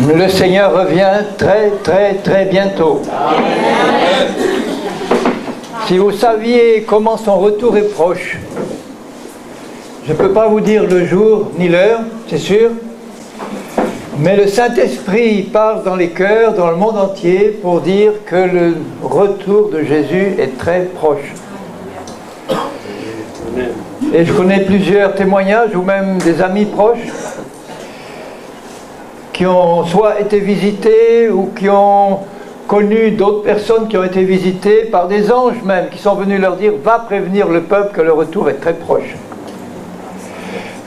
Le Seigneur revient très bientôt. Amen. Si vous saviez comment son retour est proche, je ne peux pas vous dire le jour ni l'heure, c'est sûr, mais le Saint-Esprit parle dans les cœurs, dans le monde entier, pour dire que le retour de Jésus est très proche. Et je connais plusieurs témoignages, ou même des amis proches, qui ont soit été visités, ou qui ont connu d'autres personnes qui ont été visitées par des anges même, qui sont venus leur dire « Va prévenir le peuple que le retour est très proche ».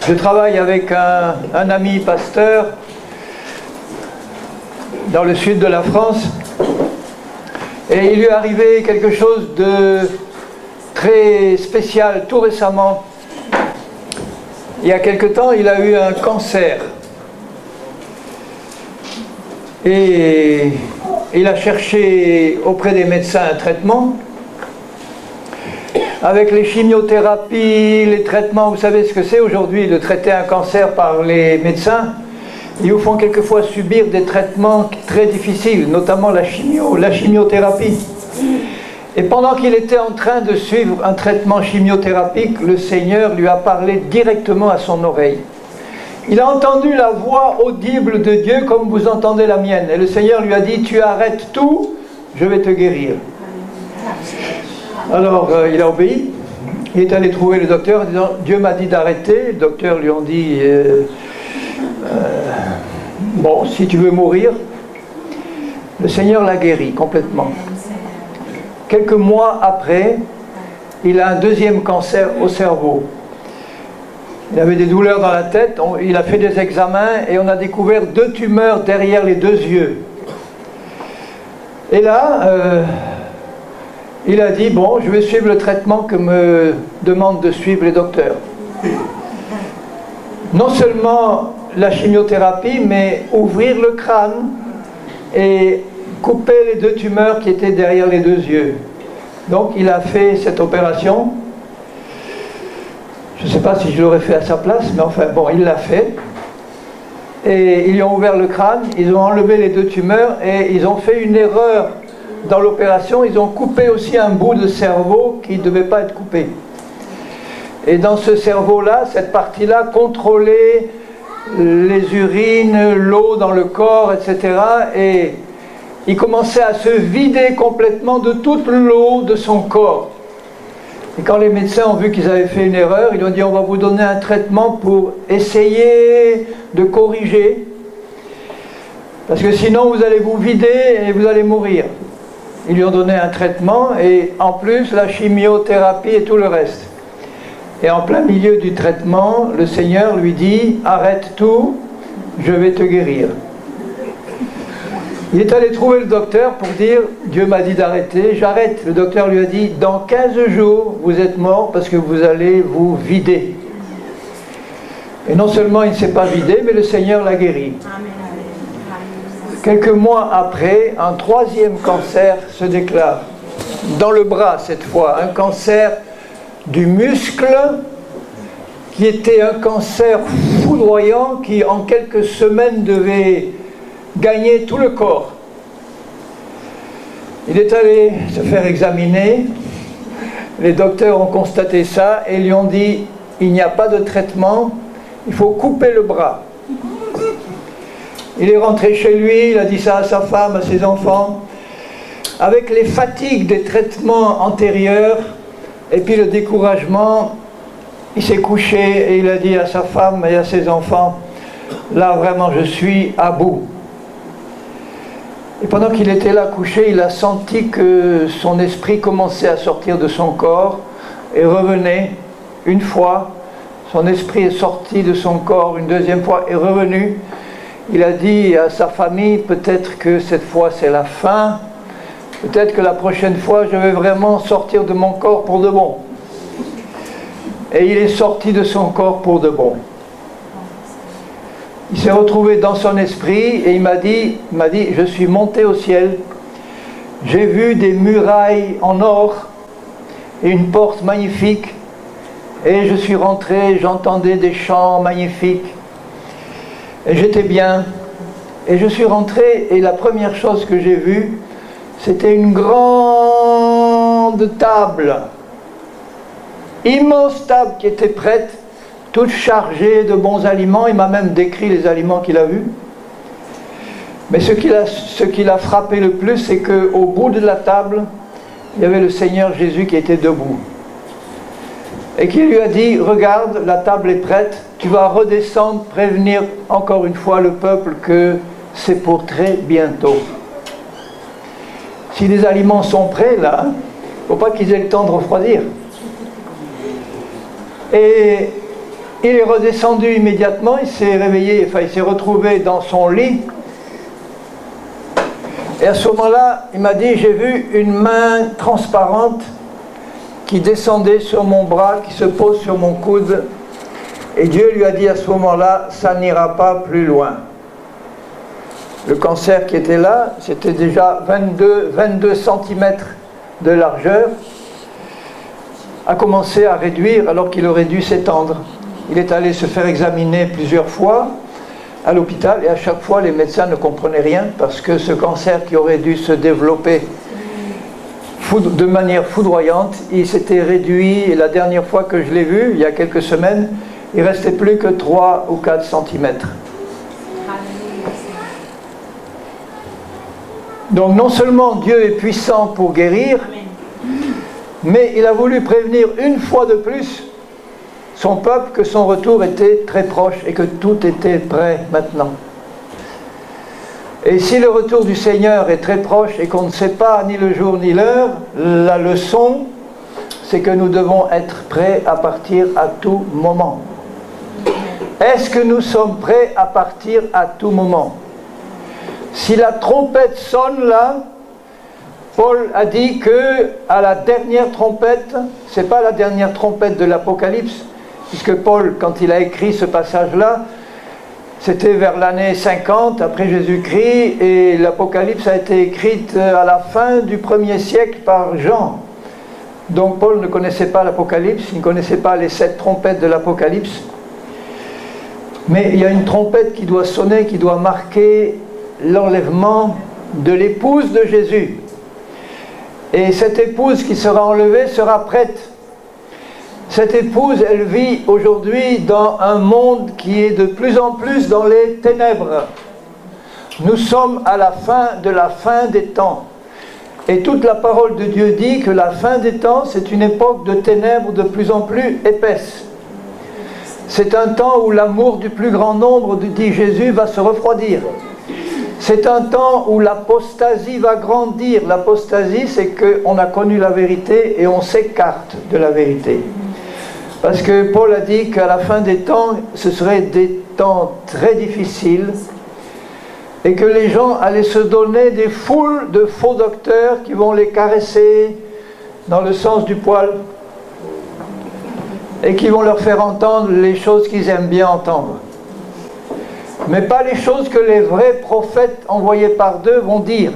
Je travaille avec un ami pasteur dans le sud de la France, et il lui est arrivé quelque chose de très spécial tout récemment. Il y a quelque temps, il a eu un cancer. Et il a cherché auprès des médecins un traitement. Avec les chimiothérapies, les traitements, vous savez ce que c'est aujourd'hui de traiter un cancer par les médecins. Ils vous font quelquefois subir des traitements très difficiles, notamment la chimiothérapie. Et pendant qu'il était en train de suivre un traitement chimiothérapique, le Seigneur lui a parlé directement à son oreille. Il a entendu la voix audible de Dieu comme vous entendez la mienne. Et le Seigneur lui a dit, tu arrêtes tout, je vais te guérir. Alors il a obéi. Il est allé trouver le docteur en disant, Dieu m'a dit d'arrêter. Le docteur lui a dit, bon, si tu veux mourir. Le Seigneur l'a guéri complètement. Quelques mois après, il a un deuxième cancer au cerveau. Il avait des douleurs dans la tête, il a fait des examens et on a découvert 2 tumeurs derrière les 2 yeux. Et là, il a dit, bon, je vais suivre le traitement que me demandent de suivre les docteurs. Non seulement la chimiothérapie, mais ouvrir le crâne et couper les 2 tumeurs qui étaient derrière les 2 yeux. Donc il a fait cette opération. Je ne sais pas si je l'aurais fait à sa place, mais enfin bon, il l'a fait. Et ils lui ont ouvert le crâne, ils ont enlevé les 2 tumeurs et ils ont fait une erreur dans l'opération. Ils ont coupé aussi un bout de cerveau qui ne devait pas être coupé. Et dans ce cerveau-là, cette partie-là contrôlait les urines, l'eau dans le corps, etc. Et il commençait à se vider complètement de toute l'eau de son corps. Et quand les médecins ont vu qu'ils avaient fait une erreur, ils ont dit on va vous donner un traitement pour essayer de corriger. Parce que sinon vous allez vous vider et vous allez mourir. Ils lui ont donné un traitement et en plus la chimiothérapie et tout le reste. Et en plein milieu du traitement, le Seigneur lui dit arrête tout, je vais te guérir. Il est allé trouver le docteur pour dire Dieu m'a dit d'arrêter, j'arrête. Le docteur lui a dit dans 15 jours vous êtes mort parce que vous allez vous vider. Et non seulement il ne s'est pas vidé, mais le Seigneur l'a guéri. Quelques mois après, un 3e cancer se déclare. Dans le bras cette fois, un cancer du muscle qui était un cancer foudroyant qui en quelques semaines devait gagner tout le corps. Il est allé se faire examiner, les docteurs ont constaté ça et lui ont dit il n'y a pas de traitement, il faut couper le bras. Il est rentré chez lui, il a dit ça à sa femme, à ses enfants, avec les fatigues des traitements antérieurs et puis le découragement, il s'est couché et il a dit à sa femme et à ses enfants là vraiment je suis à bout. Et pendant qu'il était là couché, il a senti que son esprit commençait à sortir de son corps et revenait une fois. Son esprit est sorti de son corps une 2e fois et revenu. Il a dit à sa famille, peut-être que cette fois c'est la fin, peut-être que la prochaine fois je vais vraiment sortir de mon corps pour de bon. Et il est sorti de son corps pour de bon. Il s'est retrouvé dans son esprit et il m'a dit, je suis monté au ciel, j'ai vu des murailles en or et une porte magnifique et je suis rentré, j'entendais des chants magnifiques et j'étais bien Et je suis rentré et la première chose que j'ai vue, c'était une grande table, immense table qui était prête, toute chargée de bons aliments. Il m'a même décrit les aliments qu'il a vus. Mais ce qui l'a frappé le plus, c'est qu'au bout de la table, il y avait le Seigneur Jésus qui était debout. Et qui lui a dit, regarde, la table est prête, tu vas redescendre, prévenir encore une fois le peuple que c'est pour très bientôt. Si les aliments sont prêts, là, il ne faut pas qu'ils aient le temps de refroidir. Et il est redescendu immédiatement, il s'est réveillé, enfin il s'est retrouvé dans son lit. Et à ce moment-là, il m'a dit, j'ai vu une main transparente qui descendait sur mon bras, qui se pose sur mon coude. Et Dieu lui a dit à ce moment-là, ça n'ira pas plus loin. Le cancer qui était là, c'était déjà 22 cm de largeur, a commencé à réduire alors qu'il aurait dû s'étendre. Il est allé se faire examiner plusieurs fois à l'hôpital et à chaque fois les médecins ne comprenaient rien parce que ce cancer qui aurait dû se développer de manière foudroyante, il s'était réduit et la dernière fois que je l'ai vu, il y a quelques semaines, il ne restait plus que 3 ou 4 cm. Donc non seulement Dieu est puissant pour guérir, mais il a voulu prévenir une fois de plus son peuple que son retour était très proche et que tout était prêt maintenant. Et si le retour du Seigneur est très proche et qu'on ne sait pas ni le jour ni l'heure, la leçon, c'est que nous devons être prêts à partir à tout moment. Est-ce que nous sommes prêts à partir à tout moment? Si la trompette sonne là, Paul a dit que à la dernière trompette, c'est pas la dernière trompette de l'Apocalypse, puisque Paul, quand il a écrit ce passage-là, c'était vers l'année 50 après Jésus-Christ, et l'Apocalypse a été écrite à la fin du 1er siècle par Jean. Donc Paul ne connaissait pas l'Apocalypse, il ne connaissait pas les 7 trompettes de l'Apocalypse. Mais il y a une trompette qui doit sonner, qui doit marquer l'enlèvement de l'épouse de Jésus. Et cette épouse qui sera enlevée sera prête. Cette épouse, elle vit aujourd'hui dans un monde qui est de plus en plus dans les ténèbres. Nous sommes à la fin des temps. Et toute la parole de Dieu dit que la fin des temps, c'est une époque de ténèbres de plus en plus épaisses. C'est un temps où l'amour du plus grand nombre, dit Jésus, va se refroidir. C'est un temps où l'apostasie va grandir. L'apostasie, c'est qu'on a connu la vérité et on s'écarte de la vérité. Parce que Paul a dit qu'à la fin des temps, ce seraient des temps très difficiles et que les gens allaient se donner des foules de faux docteurs qui vont les caresser dans le sens du poil et qui vont leur faire entendre les choses qu'ils aiment bien entendre. Mais pas les choses que les vrais prophètes envoyés par Dieu vont dire.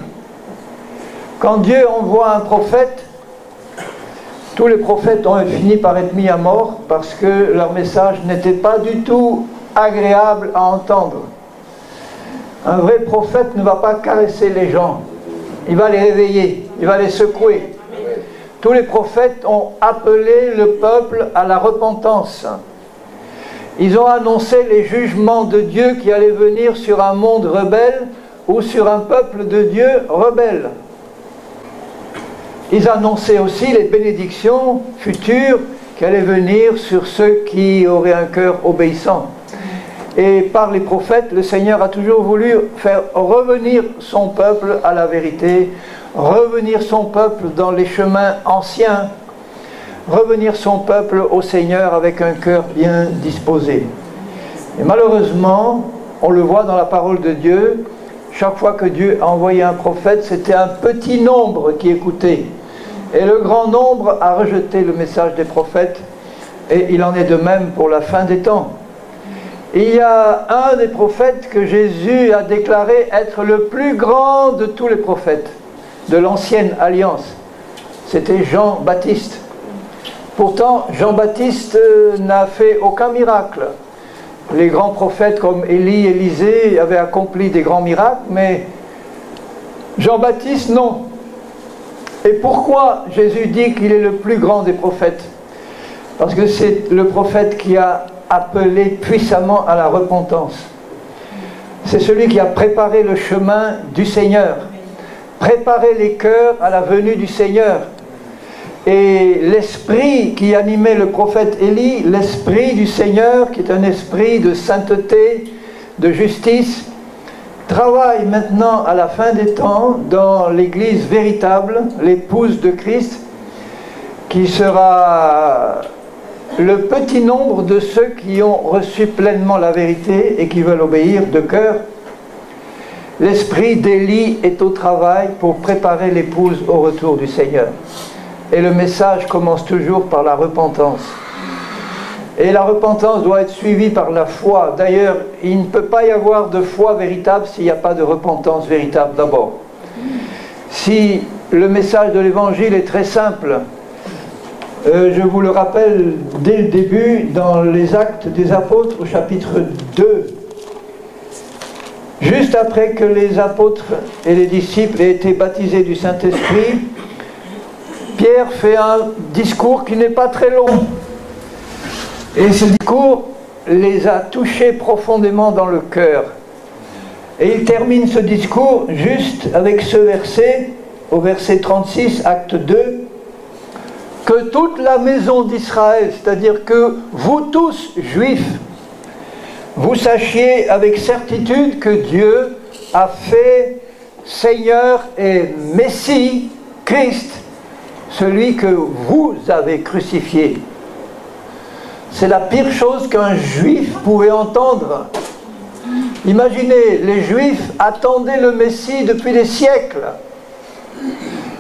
Quand Dieu envoie un prophète, tous les prophètes ont fini par être mis à mort parce que leur message n'était pas du tout agréable à entendre. Un vrai prophète ne va pas caresser les gens, il va les réveiller, il va les secouer. Tous les prophètes ont appelé le peuple à la repentance. Ils ont annoncé les jugements de Dieu qui allaient venir sur un monde rebelle ou sur un peuple de Dieu rebelle. Ils annonçaient aussi les bénédictions futures qui allaient venir sur ceux qui auraient un cœur obéissant. Et par les prophètes, le Seigneur a toujours voulu faire revenir son peuple à la vérité, revenir son peuple dans les chemins anciens, revenir son peuple au Seigneur avec un cœur bien disposé. Et malheureusement, on le voit dans la parole de Dieu, chaque fois que Dieu a envoyé un prophète, c'était un petit nombre qui écoutait. Et le grand nombre a rejeté le message des prophètes, et il en est de même pour la fin des temps. Il y a un des prophètes que Jésus a déclaré être le plus grand de tous les prophètes de l'ancienne alliance. C'était Jean-Baptiste. Pourtant, Jean-Baptiste n'a fait aucun miracle. les grands prophètes comme Élie, Élisée avaient accompli des grands miracles, mais Jean-Baptiste, non. Et pourquoi Jésus dit qu'il est le plus grand des prophètes? Parce que c'est le prophète qui a appelé puissamment à la repentance. C'est celui qui a préparé le chemin du Seigneur, préparé les cœurs à la venue du Seigneur. Et l'esprit qui animait le prophète Élie, l'esprit du Seigneur, qui est un esprit de sainteté, de justice, travaille maintenant à la fin des temps dans l'Église véritable, l'épouse de Christ, qui sera le petit nombre de ceux qui ont reçu pleinement la vérité et qui veulent obéir de cœur. L'esprit d'Élie est au travail pour préparer l'épouse au retour du Seigneur. Et le message commence toujours par la repentance. Et la repentance doit être suivie par la foi. D'ailleurs, il ne peut pas y avoir de foi véritable s'il n'y a pas de repentance véritable d'abord. Si le message de l'Évangile est très simple, je vous le rappelle dès le début, dans les Actes des Apôtres, au chapitre 2, juste après que les apôtres et les disciples aient été baptisés du Saint-Esprit, Pierre fait un discours qui n'est pas très long. Et ce discours les a touchés profondément dans le cœur. Et il termine ce discours juste avec ce verset, au verset 36, acte 2, « Que toute la maison d'Israël, c'est-à-dire que vous tous, juifs, vous sachiez avec certitude que Dieu a fait Seigneur et Messie, Christ, celui que vous avez crucifié. » C'est la pire chose qu'un juif pouvait entendre. Imaginez, les juifs attendaient le Messie depuis des siècles.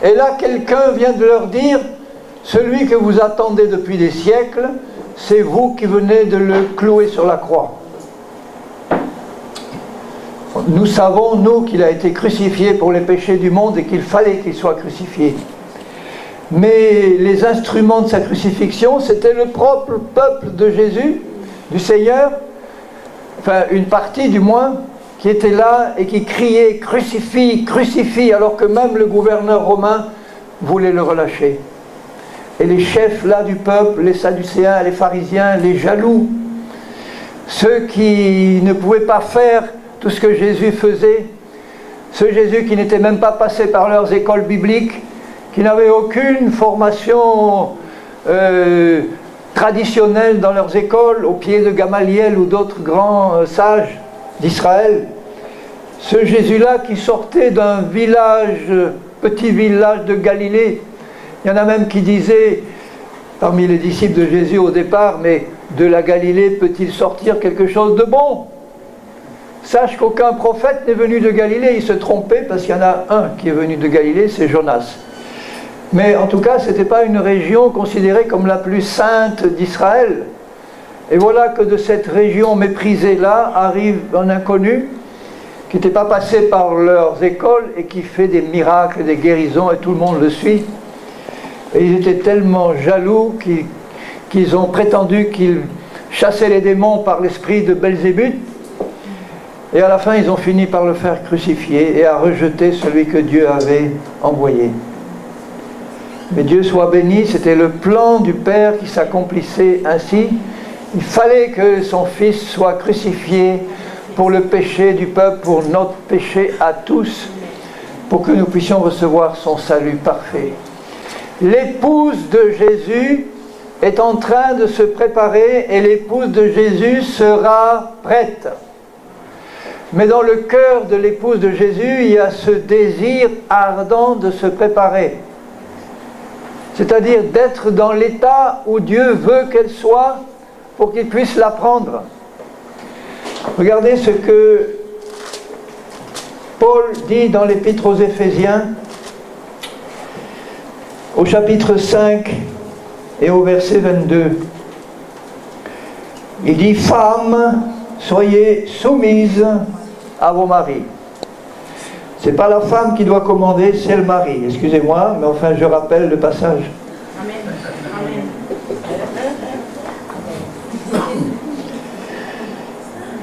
Et là, quelqu'un vient de leur dire, celui que vous attendez depuis des siècles, c'est vous qui venez de le clouer sur la croix. Nous savons, nous, qu'il a été crucifié pour les péchés du monde et qu'il fallait qu'il soit crucifié. Mais les instruments de sa crucifixion, c'était le propre peuple de Jésus, du Seigneur, enfin une partie du moins, qui était là et qui criait « Crucifie, crucifie », alors que même le gouverneur romain voulait le relâcher. Et les chefs là du peuple, les Sadducéens, les pharisiens, les jaloux, ceux qui ne pouvaient pas faire tout ce que Jésus faisait, ce Jésus qui n'était même pas passé par leurs écoles bibliques, qui n'avaient aucune formation traditionnelle dans leurs écoles, au pied de Gamaliel ou d'autres grands sages d'Israël. Ce Jésus-là qui sortait d'un village, petit village de Galilée. Il y en a même qui disaient, parmi les disciples de Jésus au départ, mais de la Galilée peut-il sortir quelque chose de bon? Sache qu'aucun prophète n'est venu de Galilée. Il se trompait parce qu'il y en a un qui est venu de Galilée, c'est Jonas. Mais en tout cas, ce n'était pas une région considérée comme la plus sainte d'Israël. Et voilà que de cette région méprisée-là arrive un inconnu qui n'était pas passé par leurs écoles et qui fait des miracles et des guérisons et tout le monde le suit. Et ils étaient tellement jaloux qu'ils ont prétendu qu'il chassait les démons par l'esprit de Belzébuth. Et à la fin, ils ont fini par le faire crucifier et à rejeter celui que Dieu avait envoyé. Mais Dieu soit béni, c'était le plan du Père qui s'accomplissait ainsi. Il fallait que son Fils soit crucifié pour le péché du peuple, pour notre péché à tous, pour que nous puissions recevoir son salut parfait. L'épouse de Jésus est en train de se préparer et l'épouse de Jésus sera prête. Mais dans le cœur de l'épouse de Jésus, il y a ce désir ardent de se préparer. C'est-à-dire d'être dans l'état où Dieu veut qu'elle soit pour qu'il puisse la prendre. Regardez ce que Paul dit dans l'Épître aux Éphésiens, au chapitre 5 et au verset 22. Il dit « Femmes, soyez soumises à vos maris. » Ce n'est pas la femme qui doit commander, c'est le mari. Excusez-moi, mais enfin je rappelle le passage.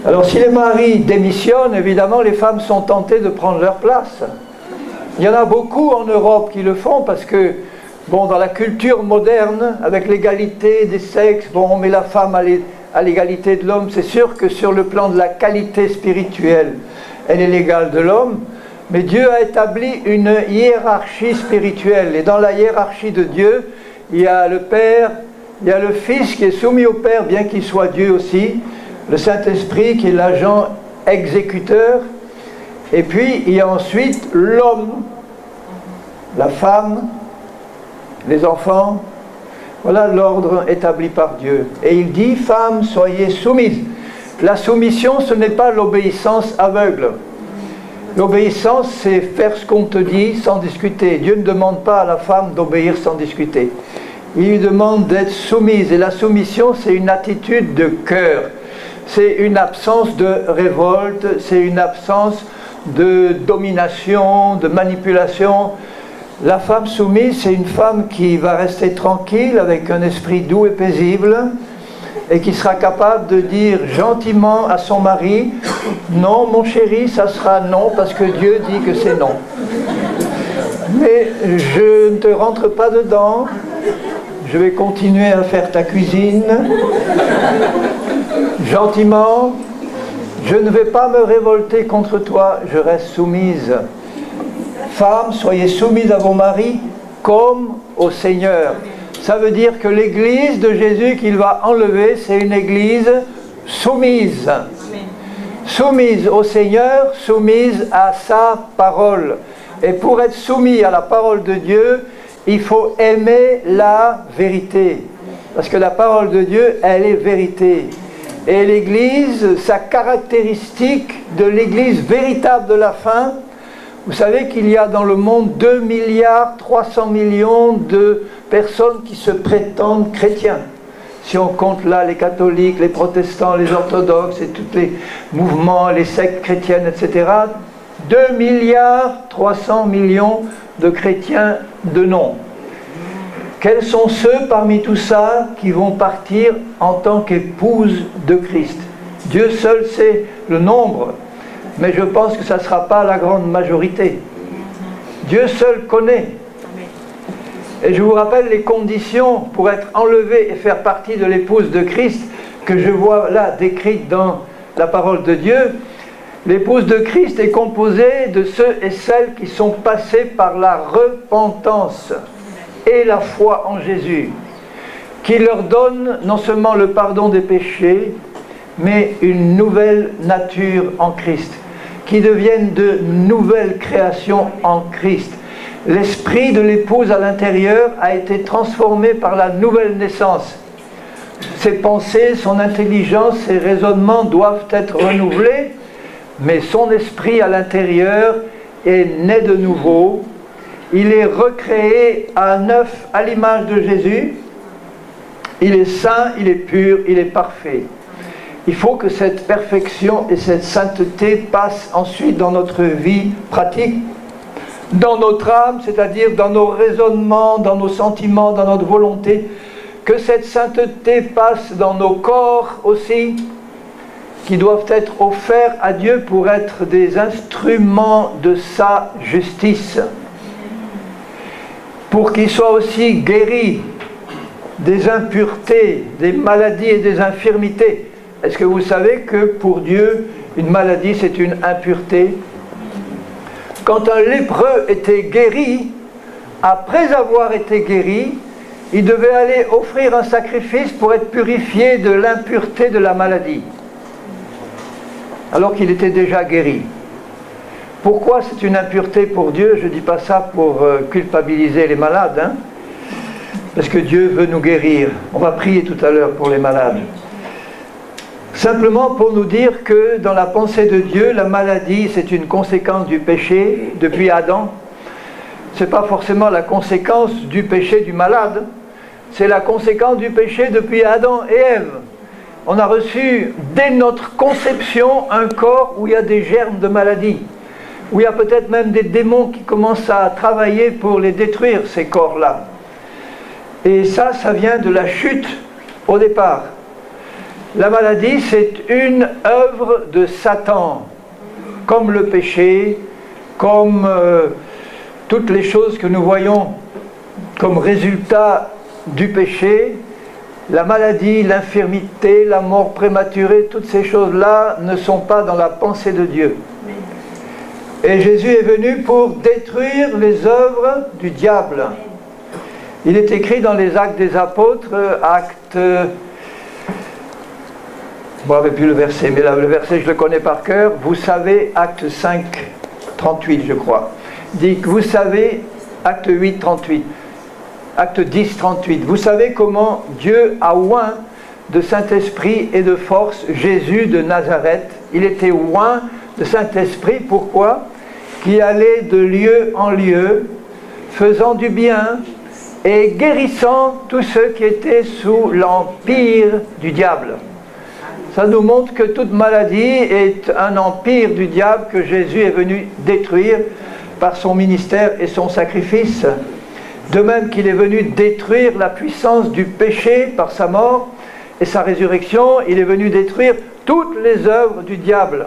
Alors si les maris démissionnent, évidemment les femmes sont tentées de prendre leur place. Il y en a beaucoup en Europe qui le font parce que, bon, dans la culture moderne, avec l'égalité des sexes, bon, on met la femme à l'égalité de l'homme. C'est sûr que sur le plan de la qualité spirituelle, elle est l'égale de l'homme. Mais Dieu a établi une hiérarchie spirituelle. Et dans la hiérarchie de Dieu, il y a le Père, il y a le Fils qui est soumis au Père, bien qu'il soit Dieu aussi. Le Saint-Esprit qui est l'agent exécuteur. Et puis, il y a ensuite l'homme, la femme, les enfants. Voilà l'ordre établi par Dieu. Et il dit, femmes, soyez soumises. La soumission, ce n'est pas l'obéissance aveugle. L'obéissance, c'est faire ce qu'on te dit sans discuter. Dieu ne demande pas à la femme d'obéir sans discuter. Il lui demande d'être soumise. Et la soumission, c'est une attitude de cœur. C'est une absence de révolte, c'est une absence de domination, de manipulation. La femme soumise, c'est une femme qui va rester tranquille avec un esprit doux et paisible et qui sera capable de dire gentiment à son mari « Non, mon chéri, ça sera non parce que Dieu dit que c'est non. Mais je ne te rentre pas dedans, je vais continuer à faire ta cuisine. Gentiment, je ne vais pas me révolter contre toi, je reste soumise. » Femmes, soyez soumises à vos maris comme au Seigneur. Ça veut dire que l'église de Jésus qu'il va enlever, c'est une église soumise. Soumise au Seigneur, soumise à sa parole. Et pour être soumis à la parole de Dieu, il faut aimer la vérité. Parce que la parole de Dieu, elle est vérité. Et l'église, sa caractéristique de l'église véritable de la fin, vous savez qu'il y a dans le monde 2 milliards 300 millions de personnes qui se prétendent chrétiens. Si on compte là les catholiques, les protestants, les orthodoxes et tous les mouvements, les sectes chrétiennes, etc. 2 milliards 300 millions de chrétiens de nom. Quels sont ceux parmi tout ça qui vont partir en tant qu'épouses de Christ? Dieu seul sait le nombre. Mais je pense que ça ne sera pas la grande majorité. Dieu seul connaît. Et je vous rappelle les conditions pour être enlevé et faire partie de l'épouse de Christ que je vois là décrites dans la parole de Dieu. L'épouse de Christ est composée de ceux et celles qui sont passés par la repentance et la foi en Jésus, qui leur donne non seulement le pardon des péchés, mais une nouvelle nature en Christ, qui deviennent de nouvelles créations en Christ. L'esprit de l'épouse à l'intérieur a été transformé par la nouvelle naissance. Ses pensées, son intelligence, ses raisonnements doivent être renouvelés, mais son esprit à l'intérieur est né de nouveau. Il est recréé à neuf à l'image de Jésus. Il est saint, il est pur, il est parfait. Il faut que cette perfection et cette sainteté passent ensuite dans notre vie pratique, dans notre âme, c'est-à-dire dans nos raisonnements, dans nos sentiments, dans notre volonté, que cette sainteté passe dans nos corps aussi, qui doivent être offerts à Dieu pour être des instruments de sa justice, pour qu'ils soient aussi guéris des impuretés, des maladies et des infirmités. Est-ce que vous savez que pour Dieu, une maladie, c'est une impureté? Quand un lépreux était guéri, après avoir été guéri, il devait aller offrir un sacrifice pour être purifié de l'impureté de la maladie, alors qu'il était déjà guéri. Pourquoi c'est une impureté pour Dieu? Je ne dis pas ça pour culpabiliser les malades, hein, parce que Dieu veut nous guérir. On va prier tout à l'heure pour les malades. Simplement pour nous dire que dans la pensée de Dieu, la maladie, c'est une conséquence du péché depuis Adam. Ce n'est pas forcément la conséquence du péché du malade, c'est la conséquence du péché depuis Adam et Ève. On a reçu dès notre conception un corps où il y a des germes de maladie, où il y a peut-être même des démons qui commencent à travailler pour les détruire, ces corps-là. Et ça vient de la chute au départ. La maladie, c'est une œuvre de Satan, comme le péché, comme toutes les choses que nous voyons comme résultat du péché. La maladie, l'infirmité, la mort prématurée, toutes ces choses-là ne sont pas dans la pensée de Dieu. Et Jésus est venu pour détruire les œuvres du diable. Il est écrit dans les Actes des Apôtres, acte... Bon, je n'avais plus le verset, mais là, le verset, je le connais par cœur. Vous savez, acte 5, 38, je crois. Dit que vous savez, acte 8, 38. Acte 10, 38. Vous savez comment Dieu a oint de Saint-Esprit et de force Jésus de Nazareth. Il était oint de Saint-Esprit, pourquoi? Qui allait de lieu en lieu, faisant du bien et guérissant tous ceux qui étaient sous l'empire du diable. Ça nous montre que toute maladie est un empire du diable que Jésus est venu détruire par son ministère et son sacrifice. De même qu'il est venu détruire la puissance du péché par sa mort et sa résurrection, il est venu détruire toutes les œuvres du diable.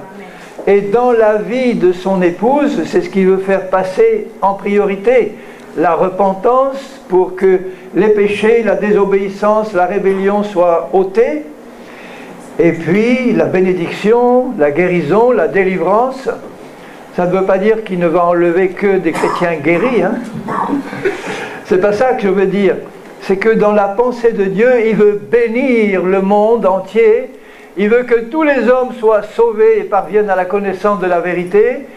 Et dans la vie de son épouse, c'est ce qu'il veut faire passer en priorité, la repentance pour que les péchés, la désobéissance, la rébellion soient ôtés, et puis la bénédiction, la guérison, la délivrance. Ça ne veut pas dire qu'il ne va enlever que des chrétiens guéris, hein. C'est pas ça que je veux dire. C'est que dans la pensée de Dieu, il veut bénir le monde entier. Il veut que tous les hommes soient sauvés et parviennent à la connaissance de la vérité.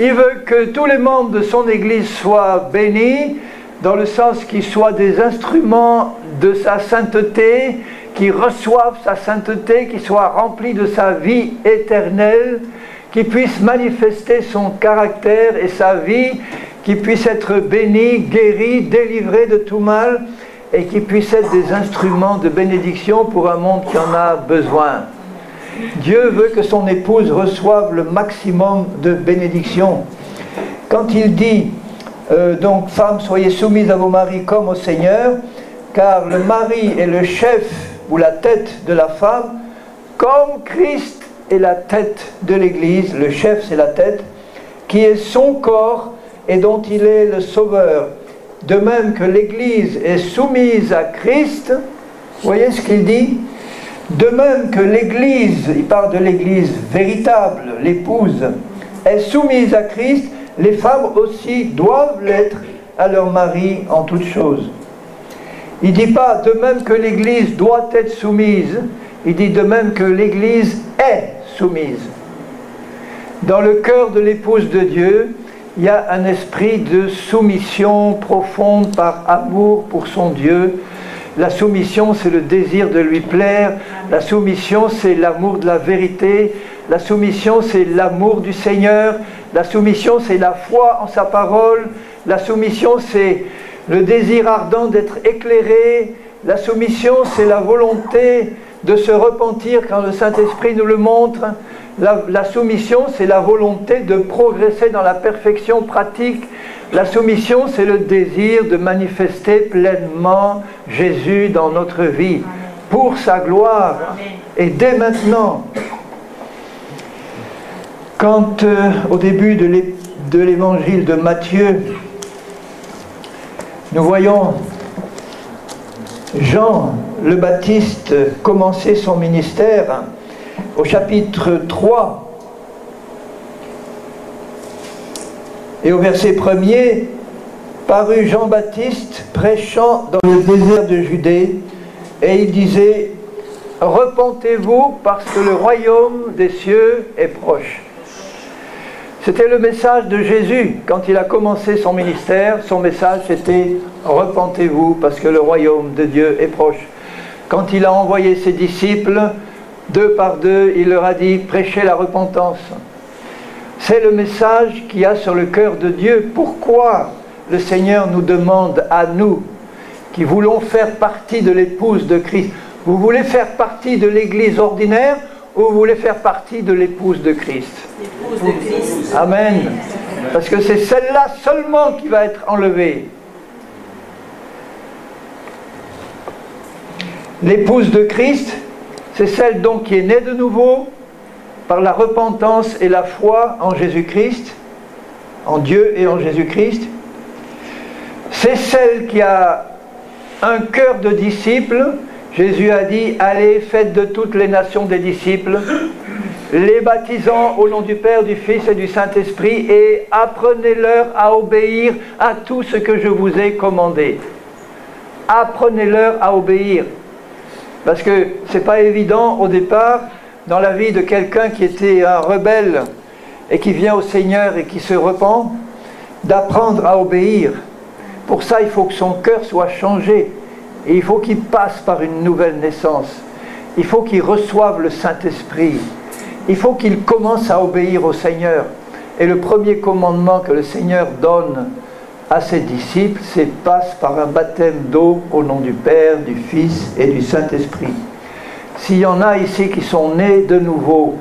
Il veut que tous les membres de son Église soient bénis, dans le sens qu'ils soient des instruments de sa sainteté, qu'ils reçoivent sa sainteté, qu'ils soient remplis de sa vie éternelle, qu'ils puissent manifester son caractère et sa vie, qu'ils puissent être bénis, guéris, délivrés de tout mal, et qu'ils puissent être des instruments de bénédiction pour un monde qui en a besoin. Dieu veut que son épouse reçoive le maximum de bénédiction. Quand il dit, donc, femmes, soyez soumises à vos maris comme au Seigneur, car le mari est le chef ou la tête de la femme, comme Christ est la tête de l'Église, le chef c'est la tête, qui est son corps et dont il est le sauveur. De même que l'Église est soumise à Christ, vous voyez ce qu'il dit? De même que l'Église, il parle de l'Église véritable, l'épouse, est soumise à Christ, les femmes aussi doivent l'être à leur mari en toutes choses. Il ne dit pas de même que l'Église doit être soumise, il dit de même que l'Église est soumise. Dans le cœur de l'épouse de Dieu, il y a un esprit de soumission profonde par amour pour son Dieu. La soumission, c'est le désir de lui plaire. La soumission, c'est l'amour de la vérité. La soumission, c'est l'amour du Seigneur. La soumission, c'est la foi en sa parole. La soumission, c'est le désir ardent d'être éclairé. La soumission, c'est la volonté de se repentir quand le Saint-Esprit nous le montre. La soumission, c'est la volonté de progresser dans la perfection pratique. La soumission, c'est le désir de manifester pleinement Jésus dans notre vie, pour sa gloire, et dès maintenant. Quand, au début de l'évangile de Matthieu, nous voyons Jean le Baptiste commencer son ministère, au chapitre 3 et au verset 1er, parut Jean-Baptiste prêchant dans le désert de Judée, et il disait, repentez-vous parce que le royaume des cieux est proche. C'était le message de Jésus quand il a commencé son ministère. Son message c'était repentez-vous parce que le royaume de Dieu est proche. Quand il a envoyé ses disciples, deux par deux, il leur a dit prêchez la repentance. C'est le message qu'il y a sur le cœur de Dieu. Pourquoi le Seigneur nous demande à nous, qui voulons faire partie de l'épouse de Christ, vous voulez faire partie de l'église ordinaire ou vous voulez faire partie de l'épouse de Christ? L'épouse de Christ. Amen. Parce que c'est celle-là seulement qui va être enlevée. L'épouse de Christ, C'est celle donc qui est née de nouveau par la repentance et la foi en Jésus-Christ, en Dieu et en Jésus-Christ. C'est celle qui a un cœur de disciple. Jésus a dit, allez, faites de toutes les nations des disciples, les baptisant au nom du Père, du Fils et du Saint-Esprit, et apprenez-leur à obéir à tout ce que je vous ai commandé. Apprenez-leur à obéir. Parce que ce n'est pas évident au départ, dans la vie de quelqu'un qui était un rebelle et qui vient au Seigneur et qui se repent, d'apprendre à obéir. Pour ça, il faut que son cœur soit changé. Et il faut qu'il passe par une nouvelle naissance. Il faut qu'il reçoive le Saint-Esprit. Il faut qu'il commence à obéir au Seigneur. Et le premier commandement que le Seigneur donne à ses disciples, c'est passe par un baptême d'eau au nom du Père, du Fils et du Saint-Esprit. S'il y en a ici qui sont nés de nouveau,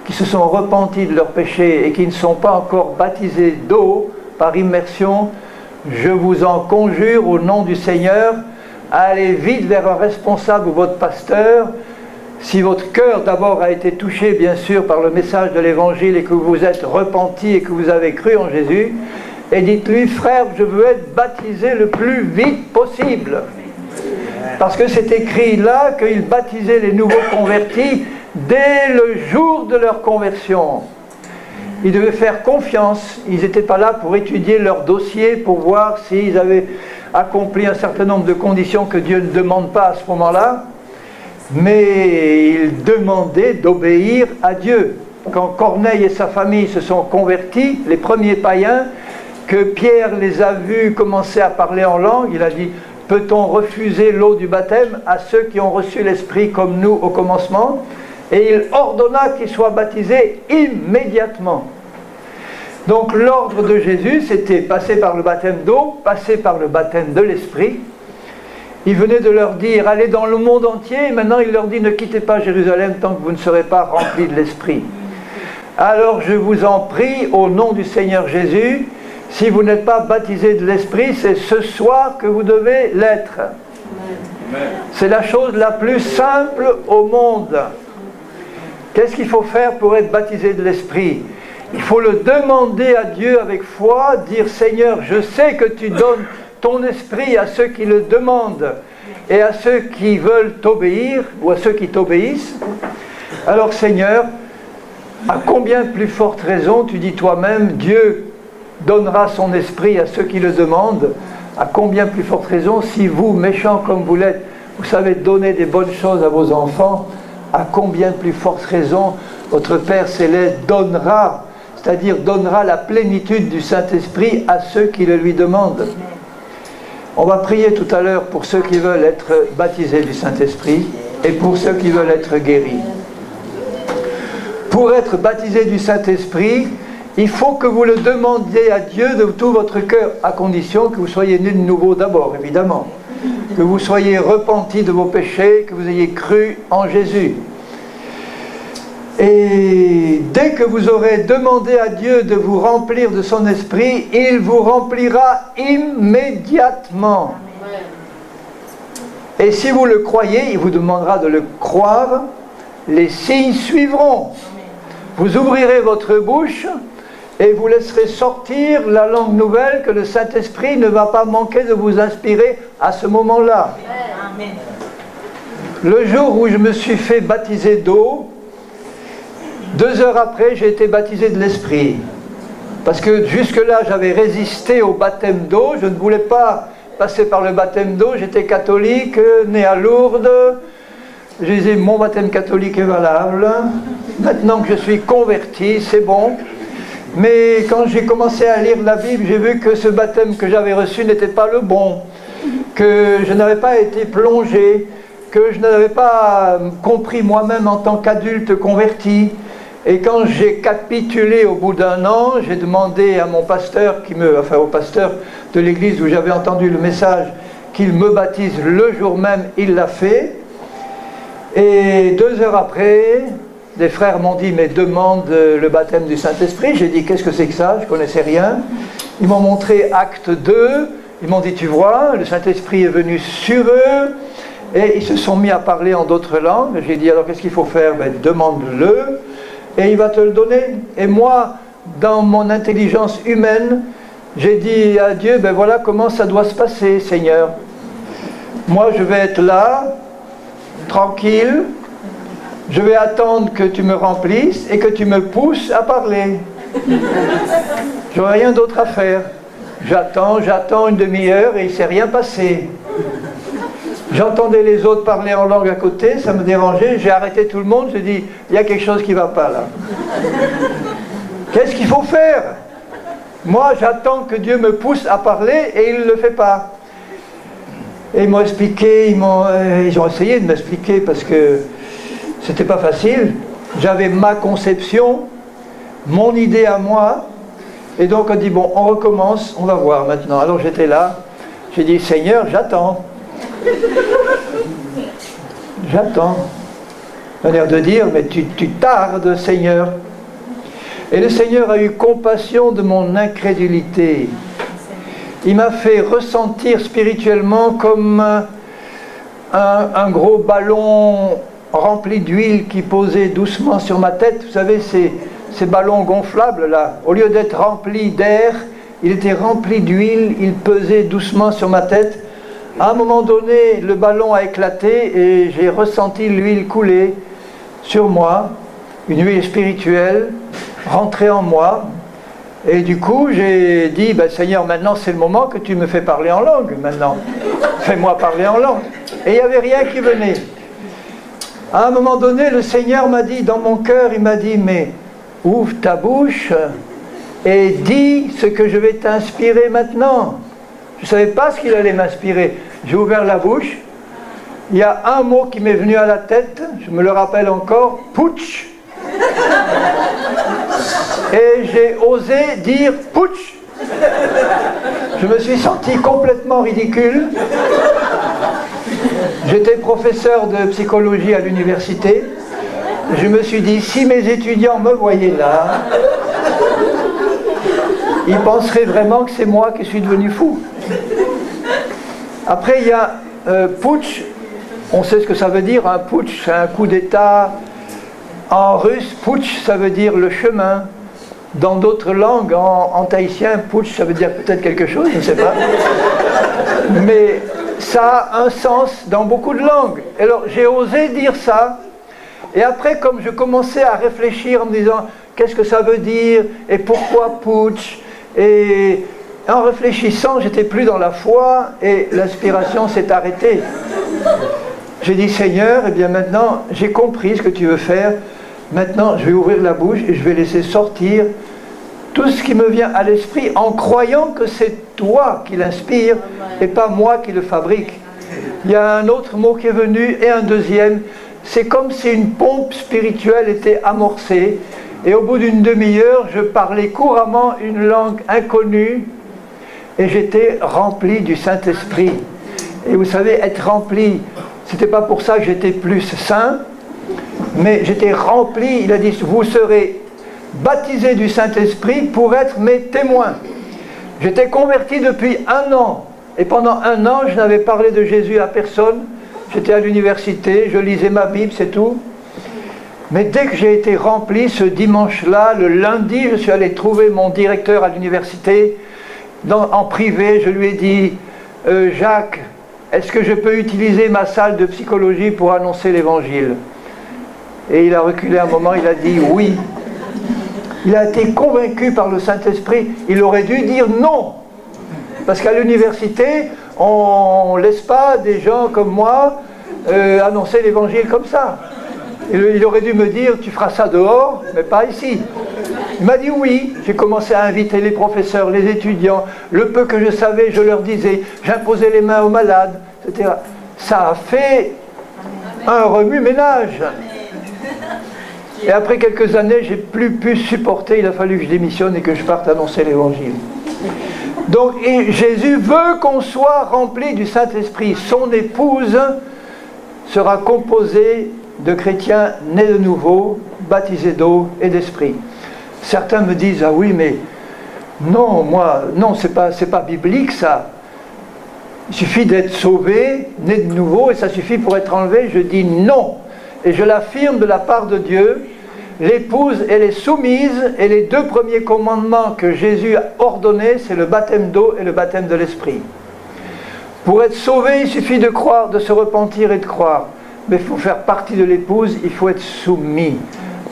qui se sont repentis de leurs péchés et qui ne sont pas encore baptisés d'eau par immersion, je vous en conjure au nom du Seigneur, allez vite vers un responsable ou votre pasteur. Si votre cœur d'abord a été touché bien sûr par le message de l'Évangile et que vous vous êtes repenti et que vous avez cru en Jésus, et dites-lui, frère, je veux être baptisé le plus vite possible. Parce que c'est écrit là qu'il baptisait les nouveaux convertis dès le jour de leur conversion. Ils devaient faire confiance. Ils n'étaient pas là pour étudier leur dossier, pour voir s'ils avaient accompli un certain nombre de conditions que Dieu ne demande pas à ce moment-là. Mais ils demandaient d'obéir à Dieu. Quand Corneille et sa famille se sont convertis, les premiers païens, que Pierre les a vus commencer à parler en langue, il a dit, peut-on refuser l'eau du baptême à ceux qui ont reçu l'Esprit comme nous au commencement? Et il ordonna qu'ils soient baptisés immédiatement. Donc l'ordre de Jésus, c'était passer par le baptême d'eau, passer par le baptême de l'Esprit. Il venait de leur dire, allez dans le monde entier, et maintenant il leur dit, ne quittez pas Jérusalem tant que vous ne serez pas remplis de l'Esprit. Alors je vous en prie, au nom du Seigneur Jésus, si vous n'êtes pas baptisés de l'Esprit, c'est ce soir que vous devez l'être. C'est la chose la plus simple au monde. Qu'est-ce qu'il faut faire pour être baptisé de l'Esprit? Il faut le demander à Dieu avec foi, dire Seigneur, je sais que tu donnes ton esprit à ceux qui le demandent et à ceux qui veulent t'obéir ou à ceux qui t'obéissent. Alors Seigneur, à combien plus forte raison tu dis toi-même, Dieu donnera son esprit à ceux qui le demandent, à combien plus forte raison si vous, méchants comme vous l'êtes, vous savez donner des bonnes choses à vos enfants, à combien plus forte raison votre Père Céleste donnera, c'est-à-dire donnera la plénitude du Saint-Esprit à ceux qui le lui demandent. On va prier tout à l'heure pour ceux qui veulent être baptisés du Saint-Esprit et pour ceux qui veulent être guéris. Pour être baptisé du Saint-Esprit, il faut que vous le demandiez à Dieu de tout votre cœur, à condition que vous soyez nés de nouveau d'abord, évidemment. Que vous soyez repentis de vos péchés, que vous ayez cru en Jésus. Et dès que vous aurez demandé à Dieu de vous remplir de son esprit, il vous remplira immédiatement. Et si vous le croyez, il vous demandera de le croire, les signes suivront. Vous ouvrirez votre bouche et vous laisserez sortir la langue nouvelle que le Saint-Esprit ne va pas manquer de vous inspirer à ce moment-là. Le jour où je me suis fait baptiser d'eau, 2 heures après, j'ai été baptisé de l'Esprit. Parce que jusque-là, j'avais résisté au baptême d'eau. Je ne voulais pas passer par le baptême d'eau. J'étais catholique, né à Lourdes. Je disais, mon baptême catholique est valable. Maintenant que je suis converti, c'est bon. Mais quand j'ai commencé à lire la Bible, j'ai vu que ce baptême que j'avais reçu n'était pas le bon. Que je n'avais pas été plongé. Que je n'avais pas compris moi-même en tant qu'adulte converti. Et quand j'ai capitulé au bout d'1 an, j'ai demandé à mon pasteur, au pasteur de l'église où j'avais entendu le message, qu'il me baptise le jour même. Il l'a fait. Et 2 heures après, des frères m'ont dit, mais demande le baptême du Saint-Esprit. J'ai dit, qu'est-ce que c'est que ça? Je ne connaissais rien. Ils m'ont montré Acte 2. Ils m'ont dit, tu vois, le Saint-Esprit est venu sur eux. Et ils se sont mis à parler en d'autres langues. J'ai dit, alors qu'est-ce qu'il faut faire? Ben, demande-le, et il va te le donner. Et moi, dans mon intelligence humaine, j'ai dit à Dieu, ben voilà comment ça doit se passer, Seigneur. Moi, je vais être là, tranquille, je vais attendre que tu me remplisses et que tu me pousses à parler. J'aurai rien d'autre à faire. J'attends une demi-heure et il ne s'est rien passé. J'entendais les autres parler en langue à côté, ça me dérangeait, j'ai arrêté tout le monde, j'ai dit, il y a quelque chose qui ne va pas là. Qu'est-ce qu'il faut faire? Moi, j'attends que Dieu me pousse à parler et il ne le fait pas. Et ils m'ont expliqué, ils ont essayé de m'expliquer parce que c'était pas facile. J'avais ma conception, mon idée à moi, et donc on dit, bon, on recommence, on va voir maintenant. Alors j'étais là, j'ai dit, Seigneur, j'attends. J'attends. Manière de dire, mais tu tardes, Seigneur. Et le Seigneur a eu compassion de mon incrédulité. Il m'a fait ressentir spirituellement comme un gros ballon rempli d'huile qui posait doucement sur ma tête. Vous savez, ces ballons gonflables là, au lieu d'être rempli d'air, il était rempli d'huile, il pesait doucement sur ma tête. À un moment donné, le ballon a éclaté et j'ai ressenti l'huile couler sur moi, une huile spirituelle, rentrer en moi. Et du coup, j'ai dit, ben, Seigneur, maintenant c'est le moment que tu me fais parler en langue, maintenant. Fais-moi parler en langue. Et il n'y avait rien qui venait. À un moment donné, le Seigneur m'a dit, dans mon cœur, il m'a dit, mais ouvre ta bouche et dis ce que je vais t'inspirer maintenant. Je ne savais pas ce qu'il allait m'inspirer. J'ai ouvert la bouche. Il y a un mot qui m'est venu à la tête, je me le rappelle encore, putsch. Et j'ai osé dire putsch. Je me suis senti complètement ridicule. J'étais professeur de psychologie à l'université. Je me suis dit, si mes étudiants me voyaient là, ils penseraient vraiment que c'est moi qui suis devenu fou. Après, il y a putsch. On sait ce que ça veut dire, un putsch, c'est un coup d'État. En russe, putsch, ça veut dire le chemin. Dans d'autres langues, en tahitien, putsch, ça veut dire peut-être quelque chose, je ne sais pas. Mais ça a un sens dans beaucoup de langues. Alors, j'ai osé dire ça. Et après, comme je commençais à réfléchir en me disant, qu'est-ce que ça veut dire? Et pourquoi putsch? Et en réfléchissant, j'étais plus dans la foi et l'inspiration s'est arrêtée. J'ai dit, Seigneur, eh bien maintenant, j'ai compris ce que tu veux faire. Maintenant, je vais ouvrir la bouche et je vais laisser sortir tout ce qui me vient à l'esprit en croyant que c'est toi qui l'inspire et pas moi qui le fabrique. Il y a un autre mot qui est venu et un deuxième. C'est comme si une pompe spirituelle était amorcée et au bout d'une demi-heure, je parlais couramment une langue inconnue et j'étais rempli du Saint-Esprit. Et vous savez, être rempli, c'était pas pour ça que j'étais plus saint, mais j'étais rempli. Il a dit, vous serez baptisés du Saint-Esprit pour être mes témoins. J'étais converti depuis 1 an, et pendant 1 an, je n'avais parlé de Jésus à personne. J'étais à l'université, je lisais ma Bible, c'est tout. Mais dès que j'ai été rempli, ce dimanche-là, le lundi, je suis allé trouver mon directeur à l'université, en privé, je lui ai dit, Jacques, est-ce que je peux utiliser ma salle de psychologie pour annoncer l'évangile? Et il a reculé un moment, il a dit oui. Il a été convaincu par le Saint-Esprit. Il aurait dû dire non. Parce qu'à l'université, on ne laisse pas des gens comme moi annoncer l'évangile comme ça. Il aurait dû me dire, tu feras ça dehors, mais pas ici. Il m'a dit oui. J'ai commencé à inviter les professeurs, les étudiants. Le peu que je savais, je leur disais. J'imposais les mains aux malades, etc. Ça a fait un remue-ménage. Et après quelques années, j'ai plus pu supporter. Il a fallu que je démissionne et que je parte annoncer l'évangile. Donc, et Jésus veut qu'on soit rempli du Saint-Esprit. Son épouse sera composée de chrétiens nés de nouveau, baptisés d'eau et d'esprit. Certains me disent, ah oui, mais non, moi, non, c'est pas biblique ça. il suffit d'être sauvé, né de nouveau, et ça suffit pour être enlevé. Je dis non. Et je l'affirme de la part de Dieu. L'épouse, elle est soumise, et les deux premiers commandements que Jésus a ordonnés, c'est le baptême d'eau et le baptême de l'esprit. Pour être sauvé, il suffit de croire, de se repentir et de croire. Mais il faut faire partie de l'épouse, il faut être soumis,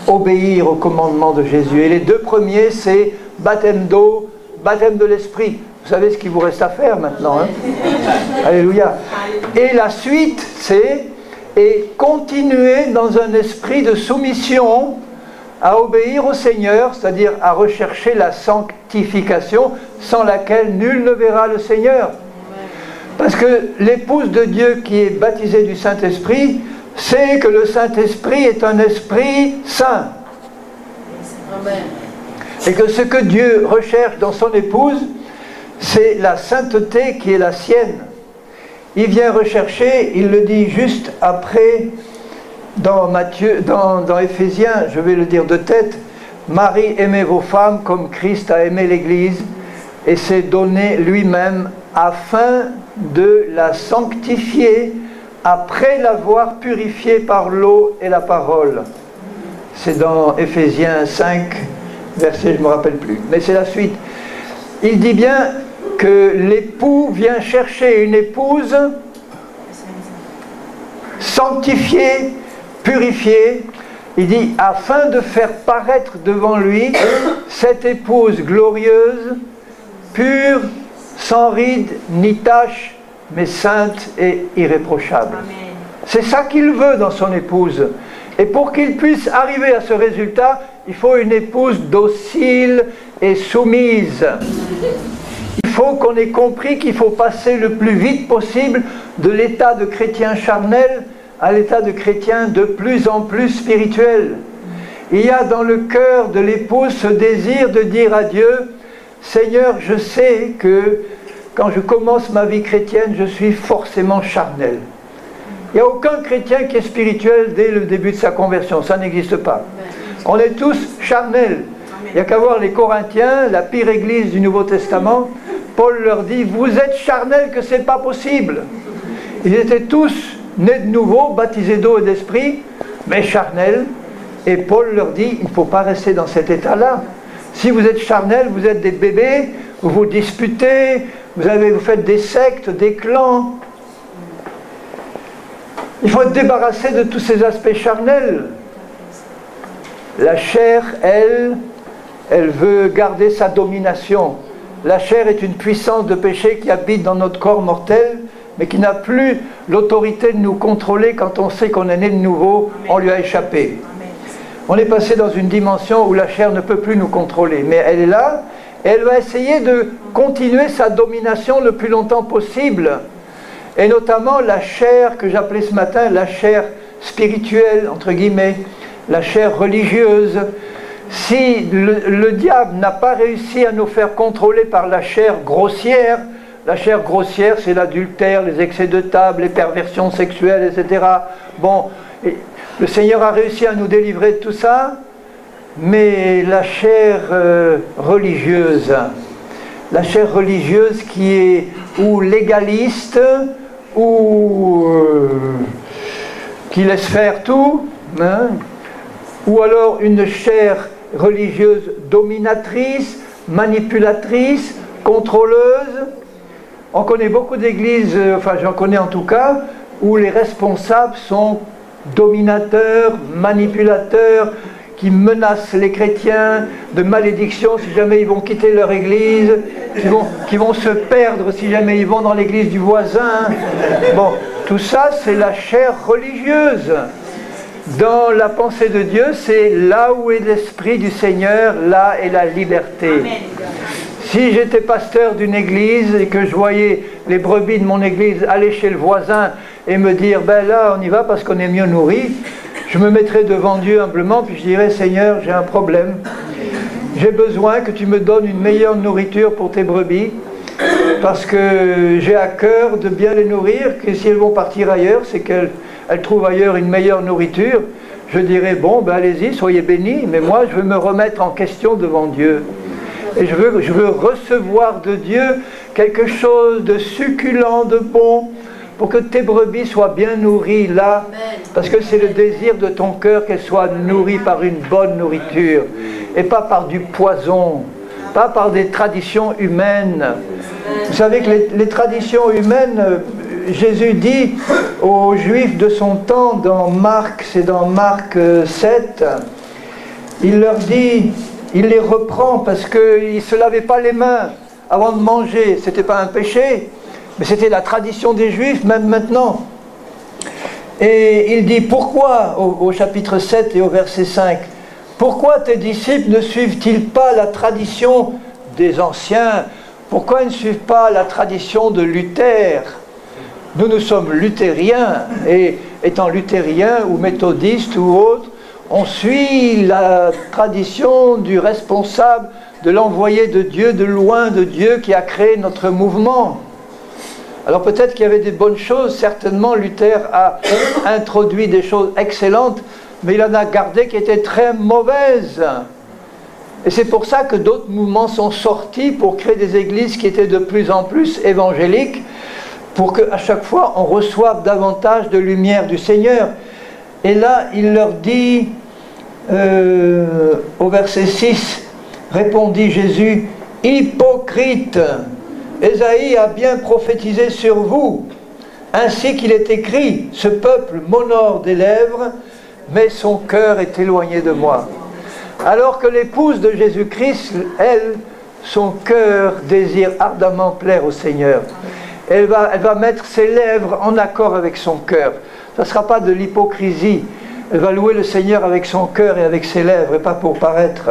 obéir aux commandements de Jésus. Et les deux premiers, c'est baptême d'eau, baptême de l'esprit. Vous savez ce qu'il vous reste à faire maintenant, hein? Alléluia. Et la suite, c'est et continuer dans un esprit de soumission à obéir au Seigneur, c'est-à-dire à rechercher la sanctification sans laquelle nul ne verra le Seigneur. Parce que l'épouse de Dieu qui est baptisée du Saint-Esprit sait que le Saint-Esprit est un esprit saint. Et que ce que Dieu recherche dans son épouse, c'est la sainteté qui est la sienne. Il vient rechercher, il le dit juste après, dans Éphésiens, je vais le dire de tête, Marie, aimez vos femmes comme Christ a aimé l'Église et s'est donné lui-même afin de la sanctifier après l'avoir purifiée par l'eau et la parole. C'est dans Éphésiens 5, verset, je ne me rappelle plus, mais c'est la suite. Il dit bien que l'époux vient chercher une épouse sanctifiée, purifiée. Il dit afin de faire paraître devant lui cette épouse glorieuse, pure, sans ride ni tache, mais sainte et irréprochable. C'est ça qu'il veut dans son épouse. Et pour qu'il puisse arriver à ce résultat, il faut une épouse docile et soumise. Il faut qu'on ait compris qu'il faut passer le plus vite possible de l'état de chrétien charnel à l'état de chrétien de plus en plus spirituel. Il y a dans le cœur de l'épouse ce désir de dire à Dieu, Seigneur, je sais que quand je commence ma vie chrétienne, je suis forcément charnel. Il n'y a aucun chrétien qui est spirituel dès le début de sa conversion, ça n'existe pas. On est tous charnels. Il n'y a qu'à voir les Corinthiens, la pire église du Nouveau Testament. Paul leur dit, vous êtes charnels que ce n'est pas possible. Ils étaient tous nés de nouveau, baptisés d'eau et d'esprit, mais charnels. Et Paul leur dit, il ne faut pas rester dans cet état-là. Si vous êtes charnels, vous êtes des bébés, vous vous disputez, vous faites des sectes, des clans. Il faut être débarrassé de tous ces aspects charnels. La chair, elle veut garder sa domination. La chair est une puissance de péché qui habite dans notre corps mortel, mais qui n'a plus l'autorité de nous contrôler quand on sait qu'on est né de nouveau, on lui a échappé. On est passé dans une dimension où la chair ne peut plus nous contrôler, mais elle est là, et elle va essayer de continuer sa domination le plus longtemps possible. Et notamment la chair que j'appelais ce matin, la chair spirituelle, entre guillemets, la chair religieuse. Si le diable n'a pas réussi à nous faire contrôler par la chair grossière, c'est l'adultère, les excès de table, les perversions sexuelles, etc. Bon, le Seigneur a réussi à nous délivrer de tout ça, mais la chair religieuse qui est ou légaliste, ou qui laisse faire tout, hein, ou alors une chair religieuse dominatrice, manipulatrice, contrôleuse. On connaît beaucoup d'églises, enfin j'en connais en tout cas, où les responsables sont dominateurs, manipulateurs, qui menacent les chrétiens de malédiction si jamais ils vont quitter leur église, qui vont se perdre si jamais ils vont dans l'église du voisin. Bon, tout ça c'est la chair religieuse. Dans la pensée de Dieu, c'est là où est l'esprit du Seigneur, là est la liberté. Amen. Si j'étais pasteur d'une église et que je voyais les brebis de mon église aller chez le voisin et me dire, ben là on y va parce qu'on est mieux nourri, je me mettrais devant Dieu humblement, puis je dirais, Seigneur, j'ai un problème. J'ai besoin que tu me donnes une meilleure nourriture pour tes brebis, parce que j'ai à cœur de bien les nourrir, que si elles vont partir ailleurs, c'est qu'elles trouvent ailleurs une meilleure nourriture. Je dirais, bon, ben allez-y, soyez bénis, mais moi je veux me remettre en question devant Dieu. Et je veux recevoir de Dieu quelque chose de succulent, de bon, pour que tes brebis soient bien nourries là, parce que c'est le désir de ton cœur qu'elles soient nourries par une bonne nourriture, et pas par du poison, pas par des traditions humaines. Vous savez que les traditions humaines, Jésus dit aux Juifs de son temps, dans Marc, c'est dans Marc 7, il leur dit, il les reprend parce qu'ils ne se lavaient pas les mains avant de manger. Ce n'était pas un péché, mais c'était la tradition des Juifs, même maintenant. Et il dit, pourquoi, au chapitre 7 et au verset 5, pourquoi tes disciples ne suivent-ils pas la tradition des anciens? Pourquoi ils ne suivent pas la tradition de Luther? Nous sommes luthériens, et étant luthériens ou méthodistes ou autres, on suit la tradition du responsable, de l'envoyé de Dieu, de loin de Dieu, qui a créé notre mouvement. Alors peut-être qu'il y avait des bonnes choses, certainement Luther a introduit des choses excellentes, mais il en a gardé qui étaient très mauvaises. Et c'est pour ça que d'autres mouvements sont sortis pour créer des églises qui étaient de plus en plus évangéliques, pour qu'à chaque fois on reçoive davantage de lumière du Seigneur. Et là, il leur dit, au verset 6, répondit Jésus, « Hypocrite, Ésaïe a bien prophétisé sur vous, ainsi qu'il est écrit, ce peuple m'honore des lèvres, mais son cœur est éloigné de moi. » Alors que l'épouse de Jésus-Christ, elle, son cœur désire ardemment plaire au Seigneur. Elle va mettre ses lèvres en accord avec son cœur. Ça ne sera pas de l'hypocrisie. Elle va louer le Seigneur avec son cœur et avec ses lèvres, et pas pour paraître.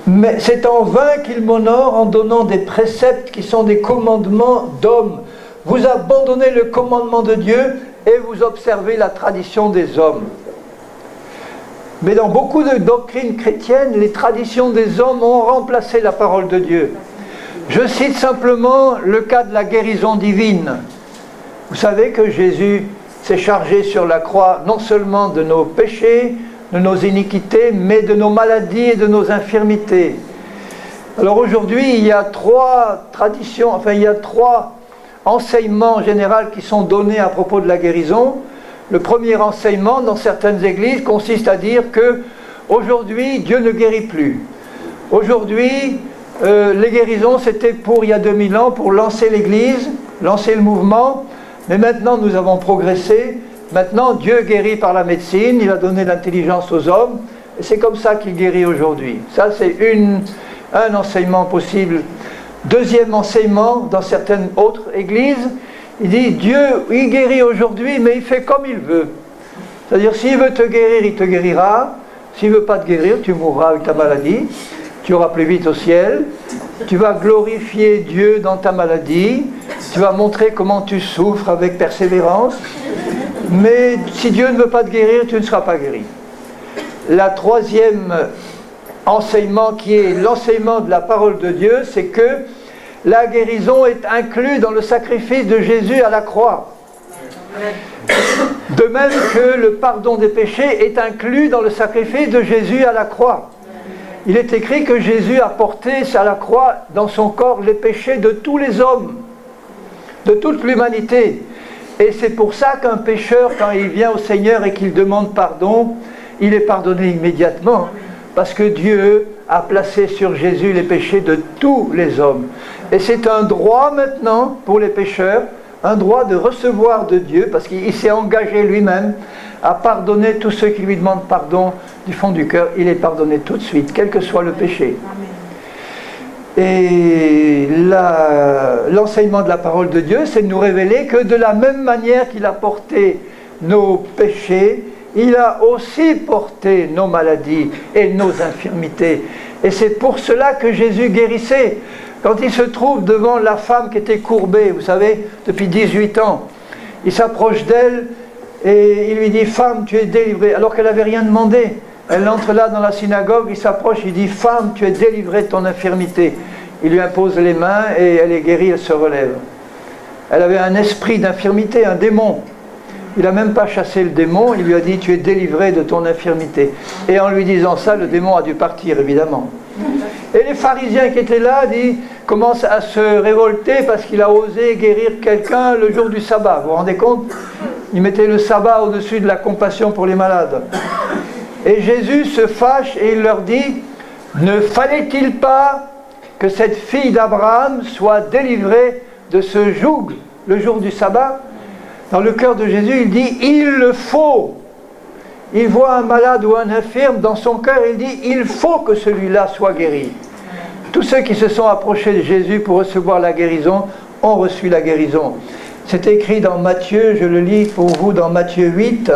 Mais c'est en vain qu'il m'honore en donnant des préceptes qui sont des commandements d'hommes. Vous abandonnez le commandement de Dieu et vous observez la tradition des hommes. Mais dans beaucoup de doctrines chrétiennes, les traditions des hommes ont remplacé la parole de Dieu. Je cite simplement le cas de la guérison divine. Vous savez que Jésus s'est chargé sur la croix non seulement de nos péchés, de nos iniquités, mais de nos maladies et de nos infirmités. Alors aujourd'hui, il y a trois traditions, enfin il y a trois enseignements en général qui sont donnés à propos de la guérison. Le premier enseignement dans certaines églises consiste à dire que aujourd'hui Dieu ne guérit plus. Aujourd'hui, les guérisons c'était pour il y a 2000 ans, pour lancer l'église, lancer le mouvement, mais maintenant nous avons progressé. Maintenant Dieu guérit par la médecine, il a donné l'intelligence aux hommes, et c'est comme ça qu'il guérit aujourd'hui. Ça c'est un enseignement possible. Deuxième enseignement, dans certaines autres églises, il dit Dieu, il guérit aujourd'hui, mais il fait comme il veut. C'est-à-dire, s'il veut te guérir, il te guérira. S'il ne veut pas te guérir, tu mourras avec ta maladie. Tu auras plus vite au ciel. Tu vas glorifier Dieu dans ta maladie. Tu vas montrer comment tu souffres avec persévérance. Mais si Dieu ne veut pas te guérir, tu ne seras pas guéri. La troisième enseignement, qui est l'enseignement de la parole de Dieu, c'est que la guérison est inclue dans le sacrifice de Jésus à la croix. De même que le pardon des péchés est inclus dans le sacrifice de Jésus à la croix. Il est écrit que Jésus a porté à la croix dans son corps les péchés de tous les hommes, de toute l'humanité. Et c'est pour ça qu'un pécheur, quand il vient au Seigneur et qu'il demande pardon, il est pardonné immédiatement. Parce que Dieu a placé sur Jésus les péchés de tous les hommes. Et c'est un droit maintenant pour les pécheurs, un droit de recevoir de Dieu, parce qu'il s'est engagé lui-même à pardonner tous ceux qui lui demandent pardon du fond du cœur. Il est pardonné tout de suite, quel que soit le péché. Et l'enseignement de la parole de Dieu, c'est de nous révéler que de la même manière qu'il a porté nos péchés, il a aussi porté nos maladies et nos infirmités. Et c'est pour cela que Jésus guérissait. Quand il se trouve devant la femme qui était courbée, vous savez, depuis 18 ans, il s'approche d'elle et il lui dit « Femme, tu es délivrée », alors qu'elle n'avait rien demandé. Elle entre là dans la synagogue, il s'approche, il dit « Femme, tu es délivrée de ton infirmité ». Il lui impose les mains et elle est guérie, elle se relève. Elle avait un esprit d'infirmité, un démon. Il n'a même pas chassé le démon, il lui a dit « Tu es délivré de ton infirmité ». Et en lui disant ça, le démon a dû partir, évidemment. Et les pharisiens qui étaient là commencent à se révolter parce qu'il a osé guérir quelqu'un le jour du sabbat. Vous vous rendez compte? Ils mettaient le sabbat au-dessus de la compassion pour les malades. Et Jésus se fâche et il leur dit, ne fallait-il pas que cette fille d'Abraham soit délivrée de ce joug le jour du sabbat? Dans le cœur de Jésus, il dit, il le faut. Il voit un malade ou un infirme, dans son cœur, il dit, il faut que celui-là soit guéri. Tous ceux qui se sont approchés de Jésus pour recevoir la guérison ont reçu la guérison. C'est écrit dans Matthieu, je le lis pour vous dans Matthieu 8,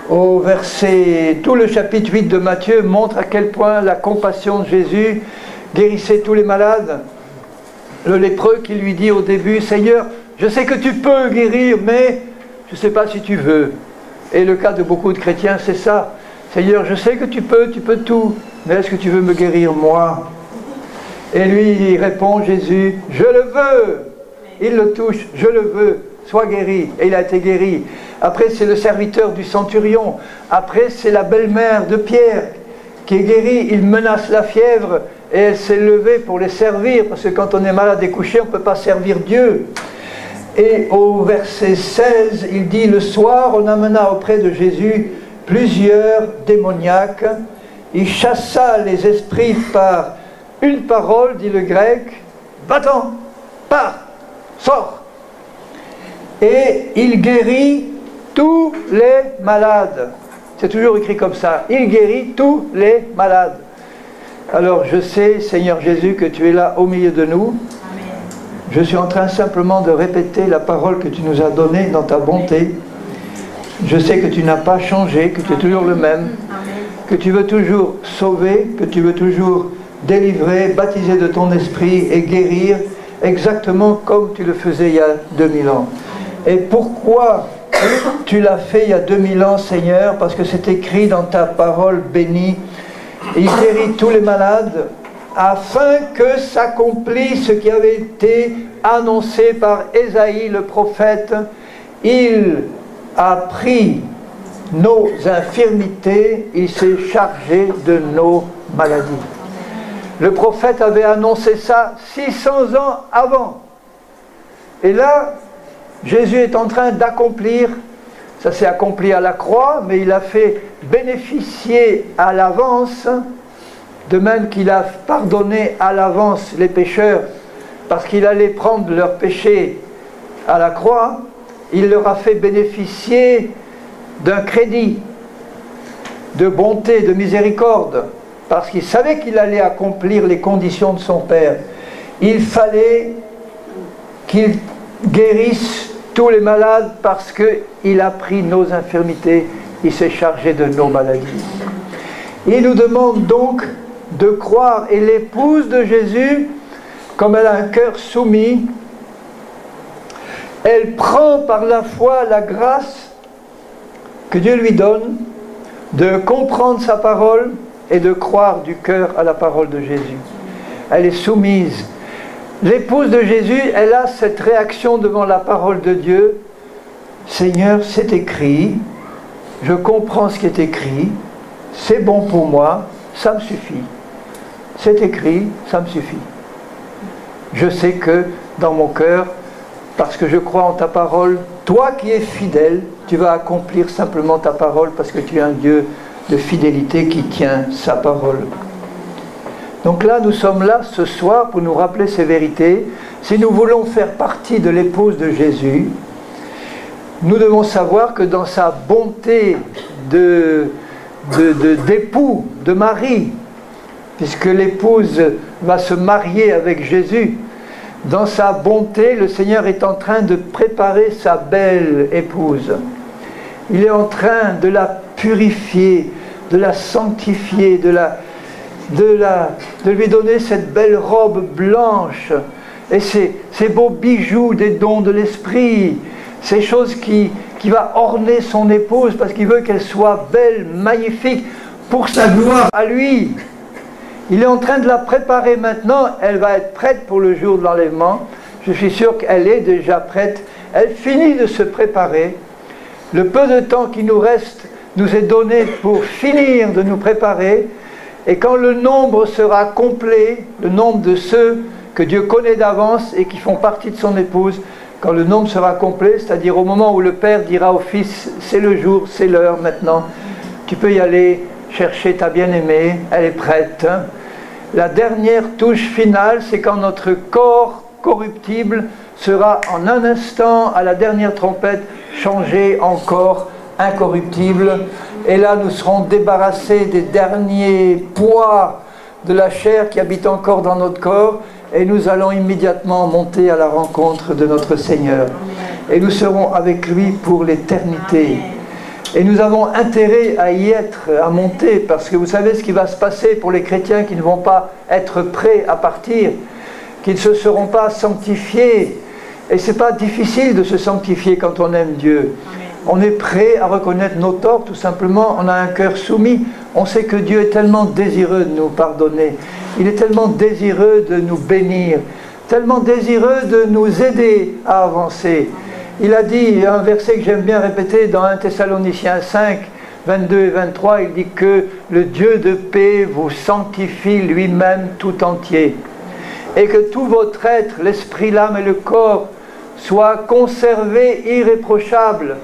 au verset, tout le chapitre 8 de Matthieu montre à quel point la compassion de Jésus guérissait tous les malades. Le lépreux qui lui dit au début, Seigneur, je sais que tu peux guérir, mais je ne sais pas si tu veux. Et le cas de beaucoup de chrétiens, c'est ça. Seigneur, je sais que tu peux tout, mais est-ce que tu veux me guérir moi? Et lui, il répond, Jésus, je le veux. Il le touche, je le veux, sois guéri. Et il a été guéri. Après, c'est le serviteur du centurion. Après, c'est la belle-mère de Pierre qui est guérie. Il menace la fièvre et elle s'est levée pour les servir. Parce que quand on est malade et couché, on ne peut pas servir Dieu. Et au verset 16, il dit, le soir, on amena auprès de Jésus plusieurs démoniaques. Il chassa les esprits par une parole, dit le grec, va-t'en, pars, sors. Et il guérit tous les malades. C'est toujours écrit comme ça. Il guérit tous les malades. Alors je sais, Seigneur Jésus, que tu es là au milieu de nous. Amen. Je suis en train simplement de répéter la parole que tu nous as donnée dans ta bonté. Je sais que tu n'as pas changé, que tu es toujours le même. Amen. Que tu veux toujours sauver, que tu veux toujours délivrer, baptiser de ton esprit et guérir exactement comme tu le faisais il y a 2000 ans. Et pourquoi tu l'as fait il y a 2000 ans, Seigneur? Parce que c'est écrit dans ta parole bénie. Il guérit tous les malades afin que s'accomplisse ce qui avait été annoncé par Ésaïe le prophète. Il a pris nos infirmités, il s'est chargé de nos maladies. Le prophète avait annoncé ça 600 ans avant. Et là, Jésus est en train d'accomplir, ça s'est accompli à la croix, mais il a fait bénéficier à l'avance, de même qu'il a pardonné à l'avance les pécheurs, parce qu'il allait prendre leurs péchés à la croix, il leur a fait bénéficier d'un crédit, de bonté, de miséricorde, parce qu'il savait qu'il allait accomplir les conditions de son Père. Il fallait qu'il guérisse tous les malades parce qu'il a pris nos infirmités, il s'est chargé de nos maladies. Il nous demande donc de croire, et l'épouse de Jésus, comme elle a un cœur soumis, elle prend par la foi la grâce que Dieu lui donne de comprendre sa parole et de croire du cœur à la parole de Jésus. Elle est soumise. L'épouse de Jésus, elle a cette réaction devant la parole de Dieu. Seigneur, c'est écrit, je comprends ce qui est écrit, c'est bon pour moi, ça me suffit. C'est écrit, ça me suffit. Je sais que dans mon cœur, parce que je crois en ta parole, toi qui es fidèle, tu vas accomplir simplement ta parole parce que tu es un Dieu de fidélité qui tient sa parole. Donc là, nous sommes là ce soir pour nous rappeler ces vérités. Si nous voulons faire partie de l'épouse de Jésus, nous devons savoir que dans sa bonté d'époux, de mari, puisque l'épouse va se marier avec Jésus, dans sa bonté, le Seigneur est en train de préparer sa belle épouse. Il est en train de la purifier, de la sanctifier, de lui donner cette belle robe blanche et ces beaux bijoux des dons de l'esprit, ces choses qui va orner son épouse parce qu'il veut qu'elle soit belle, magnifique pour sa gloire à lui. Il est en train de la préparer maintenant, elle va être prête pour le jour de l'enlèvement. Je suis sûr qu'elle est déjà prête. Elle finit de se préparer. Le peu de temps qui nous reste nous est donné pour finir de nous préparer. Et quand le nombre sera complet, le nombre de ceux que Dieu connaît d'avance et qui font partie de son épouse, quand le nombre sera complet, c'est-à-dire au moment où le Père dira au Fils, c'est le jour, c'est l'heure maintenant, tu peux y aller chercher ta bien-aimée, elle est prête. La dernière touche finale, c'est quand notre corps corruptible sera en un instant, à la dernière trompette, changé en corps incorruptible. Et là, nous serons débarrassés des derniers poids de la chair qui habite encore dans notre corps. Et nous allons immédiatement monter à la rencontre de notre Seigneur. Et nous serons avec lui pour l'éternité. Et nous avons intérêt à y être, à monter, parce que vous savez ce qui va se passer pour les chrétiens qui ne vont pas être prêts à partir, qui ne se seront pas sanctifiés. Et ce n'est pas difficile de se sanctifier quand on aime Dieu. On est prêt à reconnaître nos torts, tout simplement, on a un cœur soumis. On sait que Dieu est tellement désireux de nous pardonner. Il est tellement désireux de nous bénir, tellement désireux de nous aider à avancer. Il a dit, un verset que j'aime bien répéter dans 1 Thessaloniciens 5, 22 et 23, il dit que le Dieu de paix vous sanctifie lui-même tout entier. Et que tout votre être, l'esprit, l'âme et le corps, soient conservés irréprochables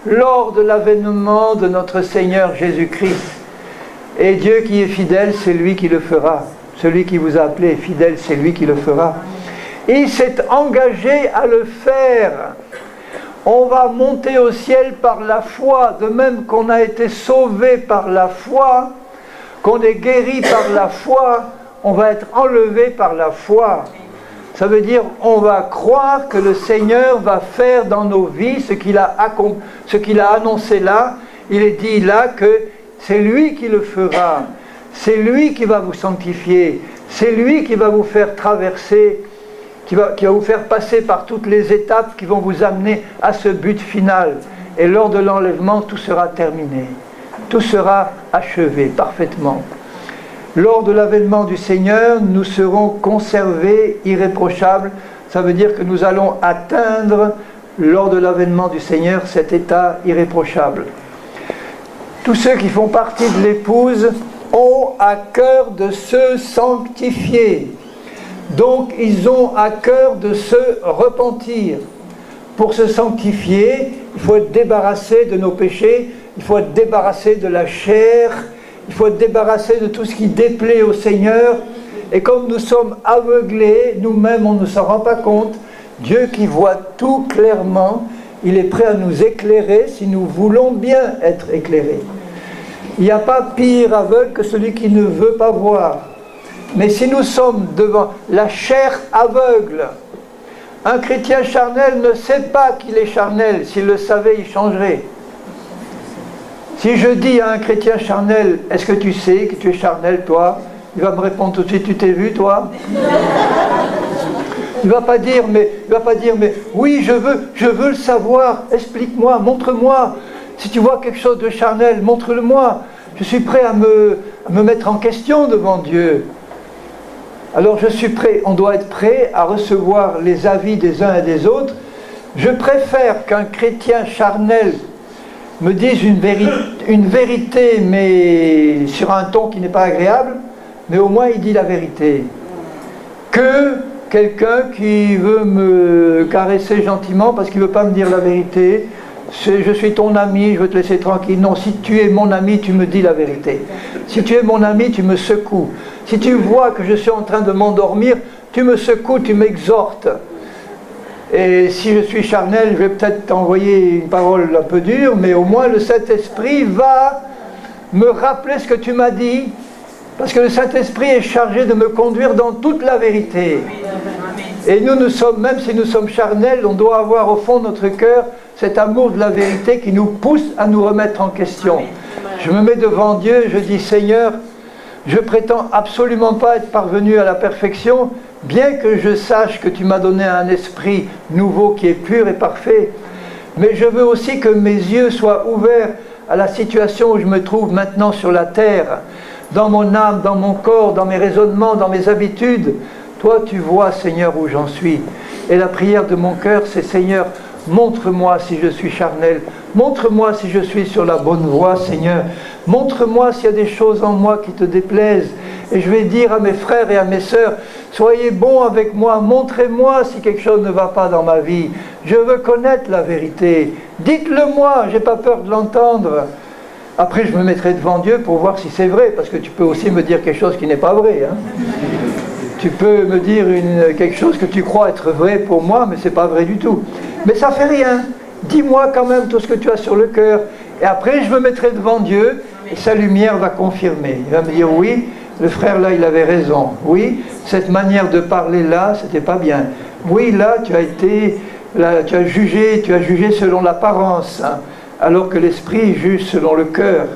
lors de l'avènement de notre Seigneur Jésus-Christ. Et Dieu qui est fidèle, c'est lui qui le fera. Celui qui vous a appelé est fidèle, c'est lui qui le fera. Il s'est engagé à le faire. On va monter au ciel par la foi, de même qu'on a été sauvé par la foi, qu'on est guéri par la foi, on va être enlevé par la foi. Ça veut dire on va croire que le Seigneur va faire dans nos vies ce qu'il a annoncé là. Il est dit là que c'est lui qui le fera. C'est lui qui va vous sanctifier. C'est lui qui va vous faire traverser, qui va vous faire passer par toutes les étapes qui vont vous amener à ce but final. Et lors de l'enlèvement, tout sera terminé. Tout sera achevé parfaitement. Lors de l'avènement du Seigneur, nous serons conservés, irréprochables. Ça veut dire que nous allons atteindre, lors de l'avènement du Seigneur, cet état irréprochable. Tous ceux qui font partie de l'épouse ont à cœur de se sanctifier. Donc, ils ont à cœur de se repentir. Pour se sanctifier, il faut être débarrassé de nos péchés, il faut être débarrassé de la chair, il faut être débarrassé de tout ce qui déplaît au Seigneur. Et comme nous sommes aveuglés, nous-mêmes on ne s'en rend pas compte, Dieu qui voit tout clairement, il est prêt à nous éclairer si nous voulons bien être éclairés. Il n'y a pas pire aveugle que celui qui ne veut pas voir. Mais si nous sommes devant la chair aveugle, un chrétien charnel ne sait pas qu'il est charnel. S'il le savait, il changerait. Si je dis à un chrétien charnel, est-ce que tu sais que tu es charnel, toi? Il va me répondre tout de suite, tu t'es vu, toi? Il ne va pas dire, mais oui, je veux le savoir, explique-moi, montre-moi. Si tu vois quelque chose de charnel, montre-le-moi. Je suis prêt à me mettre en question devant Dieu. Alors je suis prêt, on doit être prêt à recevoir les avis des uns et des autres. Je préfère qu'un chrétien charnel me dise une vérité, mais sur un ton qui n'est pas agréable, mais au moins il dit la vérité. Que quelqu'un qui veut me caresser gentiment parce qu'il ne veut pas me dire la vérité, je suis ton ami, je veux te laisser tranquille. Non, si tu es mon ami, tu me dis la vérité. Si tu es mon ami, tu me secoues. Si tu vois que je suis en train de m'endormir, tu me secoues, tu m'exhortes. Et si je suis charnel, je vais peut-être t'envoyer une parole un peu dure, mais au moins le Saint-Esprit va me rappeler ce que tu m'as dit, parce que le Saint-Esprit est chargé de me conduire dans toute la vérité. Et nous sommes, même si nous sommes charnels, on doit avoir au fond de notre cœur cet amour de la vérité qui nous pousse à nous remettre en question. Je me mets devant Dieu, je dis Seigneur, je prétends absolument pas être parvenu à la perfection, bien que je sache que tu m'as donné un esprit nouveau qui est pur et parfait. Mais je veux aussi que mes yeux soient ouverts à la situation où je me trouve maintenant sur la terre, dans mon âme, dans mon corps, dans mes raisonnements, dans mes habitudes. Toi, tu vois, Seigneur, où j'en suis. Et la prière de mon cœur, c'est Seigneur, Montre-moi si je suis charnel. Montre-moi si je suis sur la bonne voie, Seigneur. Montre-moi s'il y a des choses en moi qui te déplaisent. Et je vais dire à mes frères et à mes sœurs, soyez bons avec moi, montrez-moi si quelque chose ne va pas dans ma vie. Je veux connaître la vérité. Dites-le-moi, je n'ai pas peur de l'entendre. Après, je me mettrai devant Dieu pour voir si c'est vrai, parce que tu peux aussi me dire quelque chose qui n'est pas vrai. Hein. Tu peux me dire quelque chose que tu crois être vrai pour moi, mais ce n'est pas vrai du tout. Mais ça ne fait rien. Dis-moi quand même tout ce que tu as sur le cœur. Et après, je me mettrai devant Dieu, et sa lumière va confirmer. Il va me dire, oui, le frère là, il avait raison. Oui, cette manière de parler là, c'était pas bien. Oui, là, tu as jugé selon l'apparence, hein, alors que l'esprit juge selon le cœur.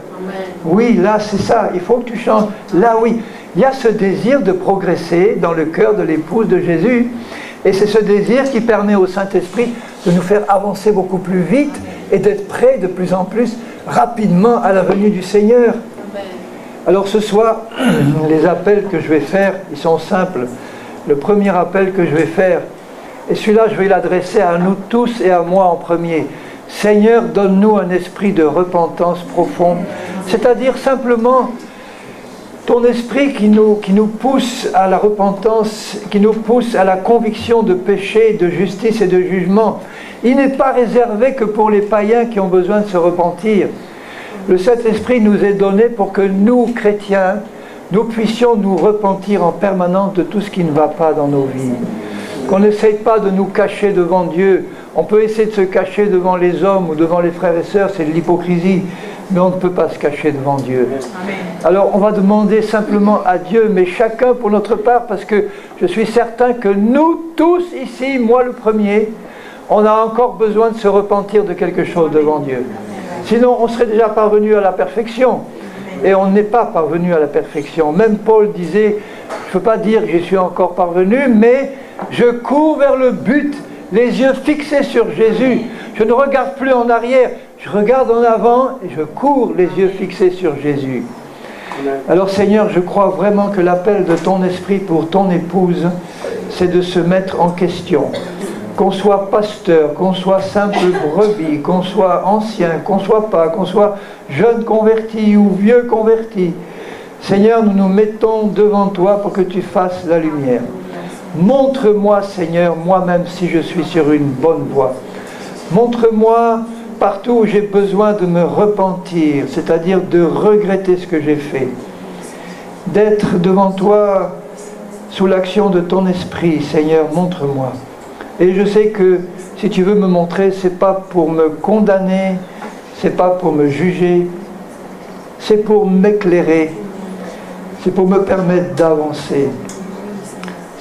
Oui, là, c'est ça. Il faut que tu changes. Là, oui. Il y a ce désir de progresser dans le cœur de l'épouse de Jésus. Et c'est ce désir qui permet au Saint-Esprit de nous faire avancer beaucoup plus vite et d'être prêts de plus en plus rapidement à la venue du Seigneur. Alors ce soir, les appels que je vais faire, ils sont simples. Le premier appel que je vais faire, et celui-là je vais l'adresser à nous tous et à moi en premier. Seigneur, donne-nous un esprit de repentance profond, c'est-à-dire simplement ton esprit qui nous pousse à la repentance, qui nous pousse à la conviction de péché, de justice et de jugement. Il n'est pas réservé que pour les païens qui ont besoin de se repentir. Le Saint-Esprit nous est donné pour que nous, chrétiens, nous puissions nous repentir en permanence de tout ce qui ne va pas dans nos vies. Qu'on n'essaye pas de nous cacher devant Dieu. On peut essayer de se cacher devant les hommes ou devant les frères et sœurs, c'est de l'hypocrisie. Mais on ne peut pas se cacher devant Dieu. Amen. Alors on va demander simplement à Dieu, mais chacun pour notre part, parce que je suis certain que nous tous ici, moi le premier, on a encore besoin de se repentir de quelque chose devant Dieu. Sinon on serait déjà parvenu à la perfection. Et on n'est pas parvenu à la perfection. Même Paul disait, je ne peux pas dire que j'y suis encore parvenu, mais je cours vers le but, les yeux fixés sur Jésus. Je ne regarde plus en arrière. Je regarde en avant et je cours les yeux fixés sur Jésus. Alors Seigneur, je crois vraiment que l'appel de ton esprit pour ton épouse, c'est de se mettre en question. Qu'on soit pasteur, qu'on soit simple brebis, qu'on soit ancien, qu'on soit pas, qu'on soit jeune converti ou vieux converti. Seigneur, nous nous mettons devant toi pour que tu fasses la lumière. Montre-moi, Seigneur, moi-même si je suis sur une bonne voie. Montre-moi partout où j'ai besoin de me repentir, c'est-à-dire de regretter ce que j'ai fait. D'être devant toi sous l'action de ton esprit, Seigneur, montre-moi. Et je sais que si tu veux me montrer, c'est pas pour me condamner, c'est pas pour me juger, c'est pour m'éclairer, c'est pour me permettre d'avancer.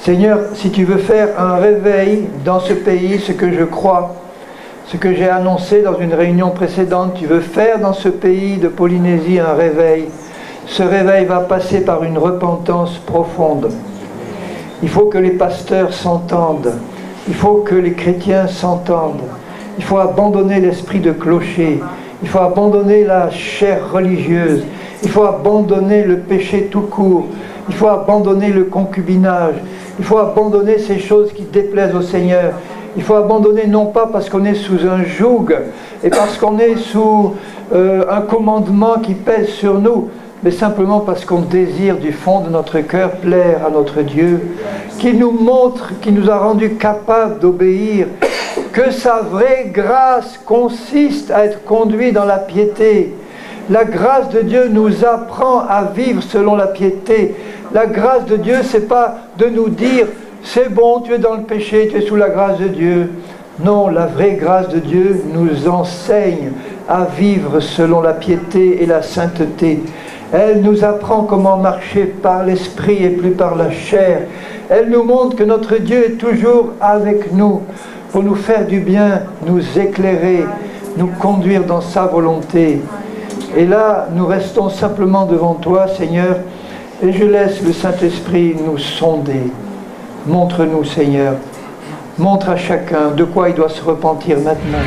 Seigneur, si tu veux faire un réveil dans ce pays, ce que je crois, ce que j'ai annoncé dans une réunion précédente, tu veux faire dans ce pays de Polynésie un réveil. Ce réveil va passer par une repentance profonde. Il faut que les pasteurs s'entendent. Il faut que les chrétiens s'entendent. Il faut abandonner l'esprit de clocher. Il faut abandonner la chair religieuse. Il faut abandonner le péché tout court. Il faut abandonner le concubinage. Il faut abandonner ces choses qui déplaisent au Seigneur. Il faut abandonner non pas parce qu'on est sous un joug et parce qu'on est sous un commandement qui pèse sur nous, mais simplement parce qu'on désire du fond de notre cœur plaire à notre Dieu, qui nous montre, qui nous a rendus capables d'obéir, que sa vraie grâce consiste à être conduit dans la piété. La grâce de Dieu nous apprend à vivre selon la piété. La grâce de Dieu, c'est pas de nous dire c'est bon, tu es dans le péché, tu es sous la grâce de Dieu. Non, la vraie grâce de Dieu nous enseigne à vivre selon la piété et la sainteté. Elle nous apprend comment marcher par l'esprit et plus par la chair. Elle nous montre que notre Dieu est toujours avec nous pour nous faire du bien, nous éclairer, nous conduire dans sa volonté. Et là, nous restons simplement devant toi, Seigneur, et je laisse le Saint-Esprit nous sonder. Montre-nous, Seigneur. Montre à chacun de quoi il doit se repentir maintenant.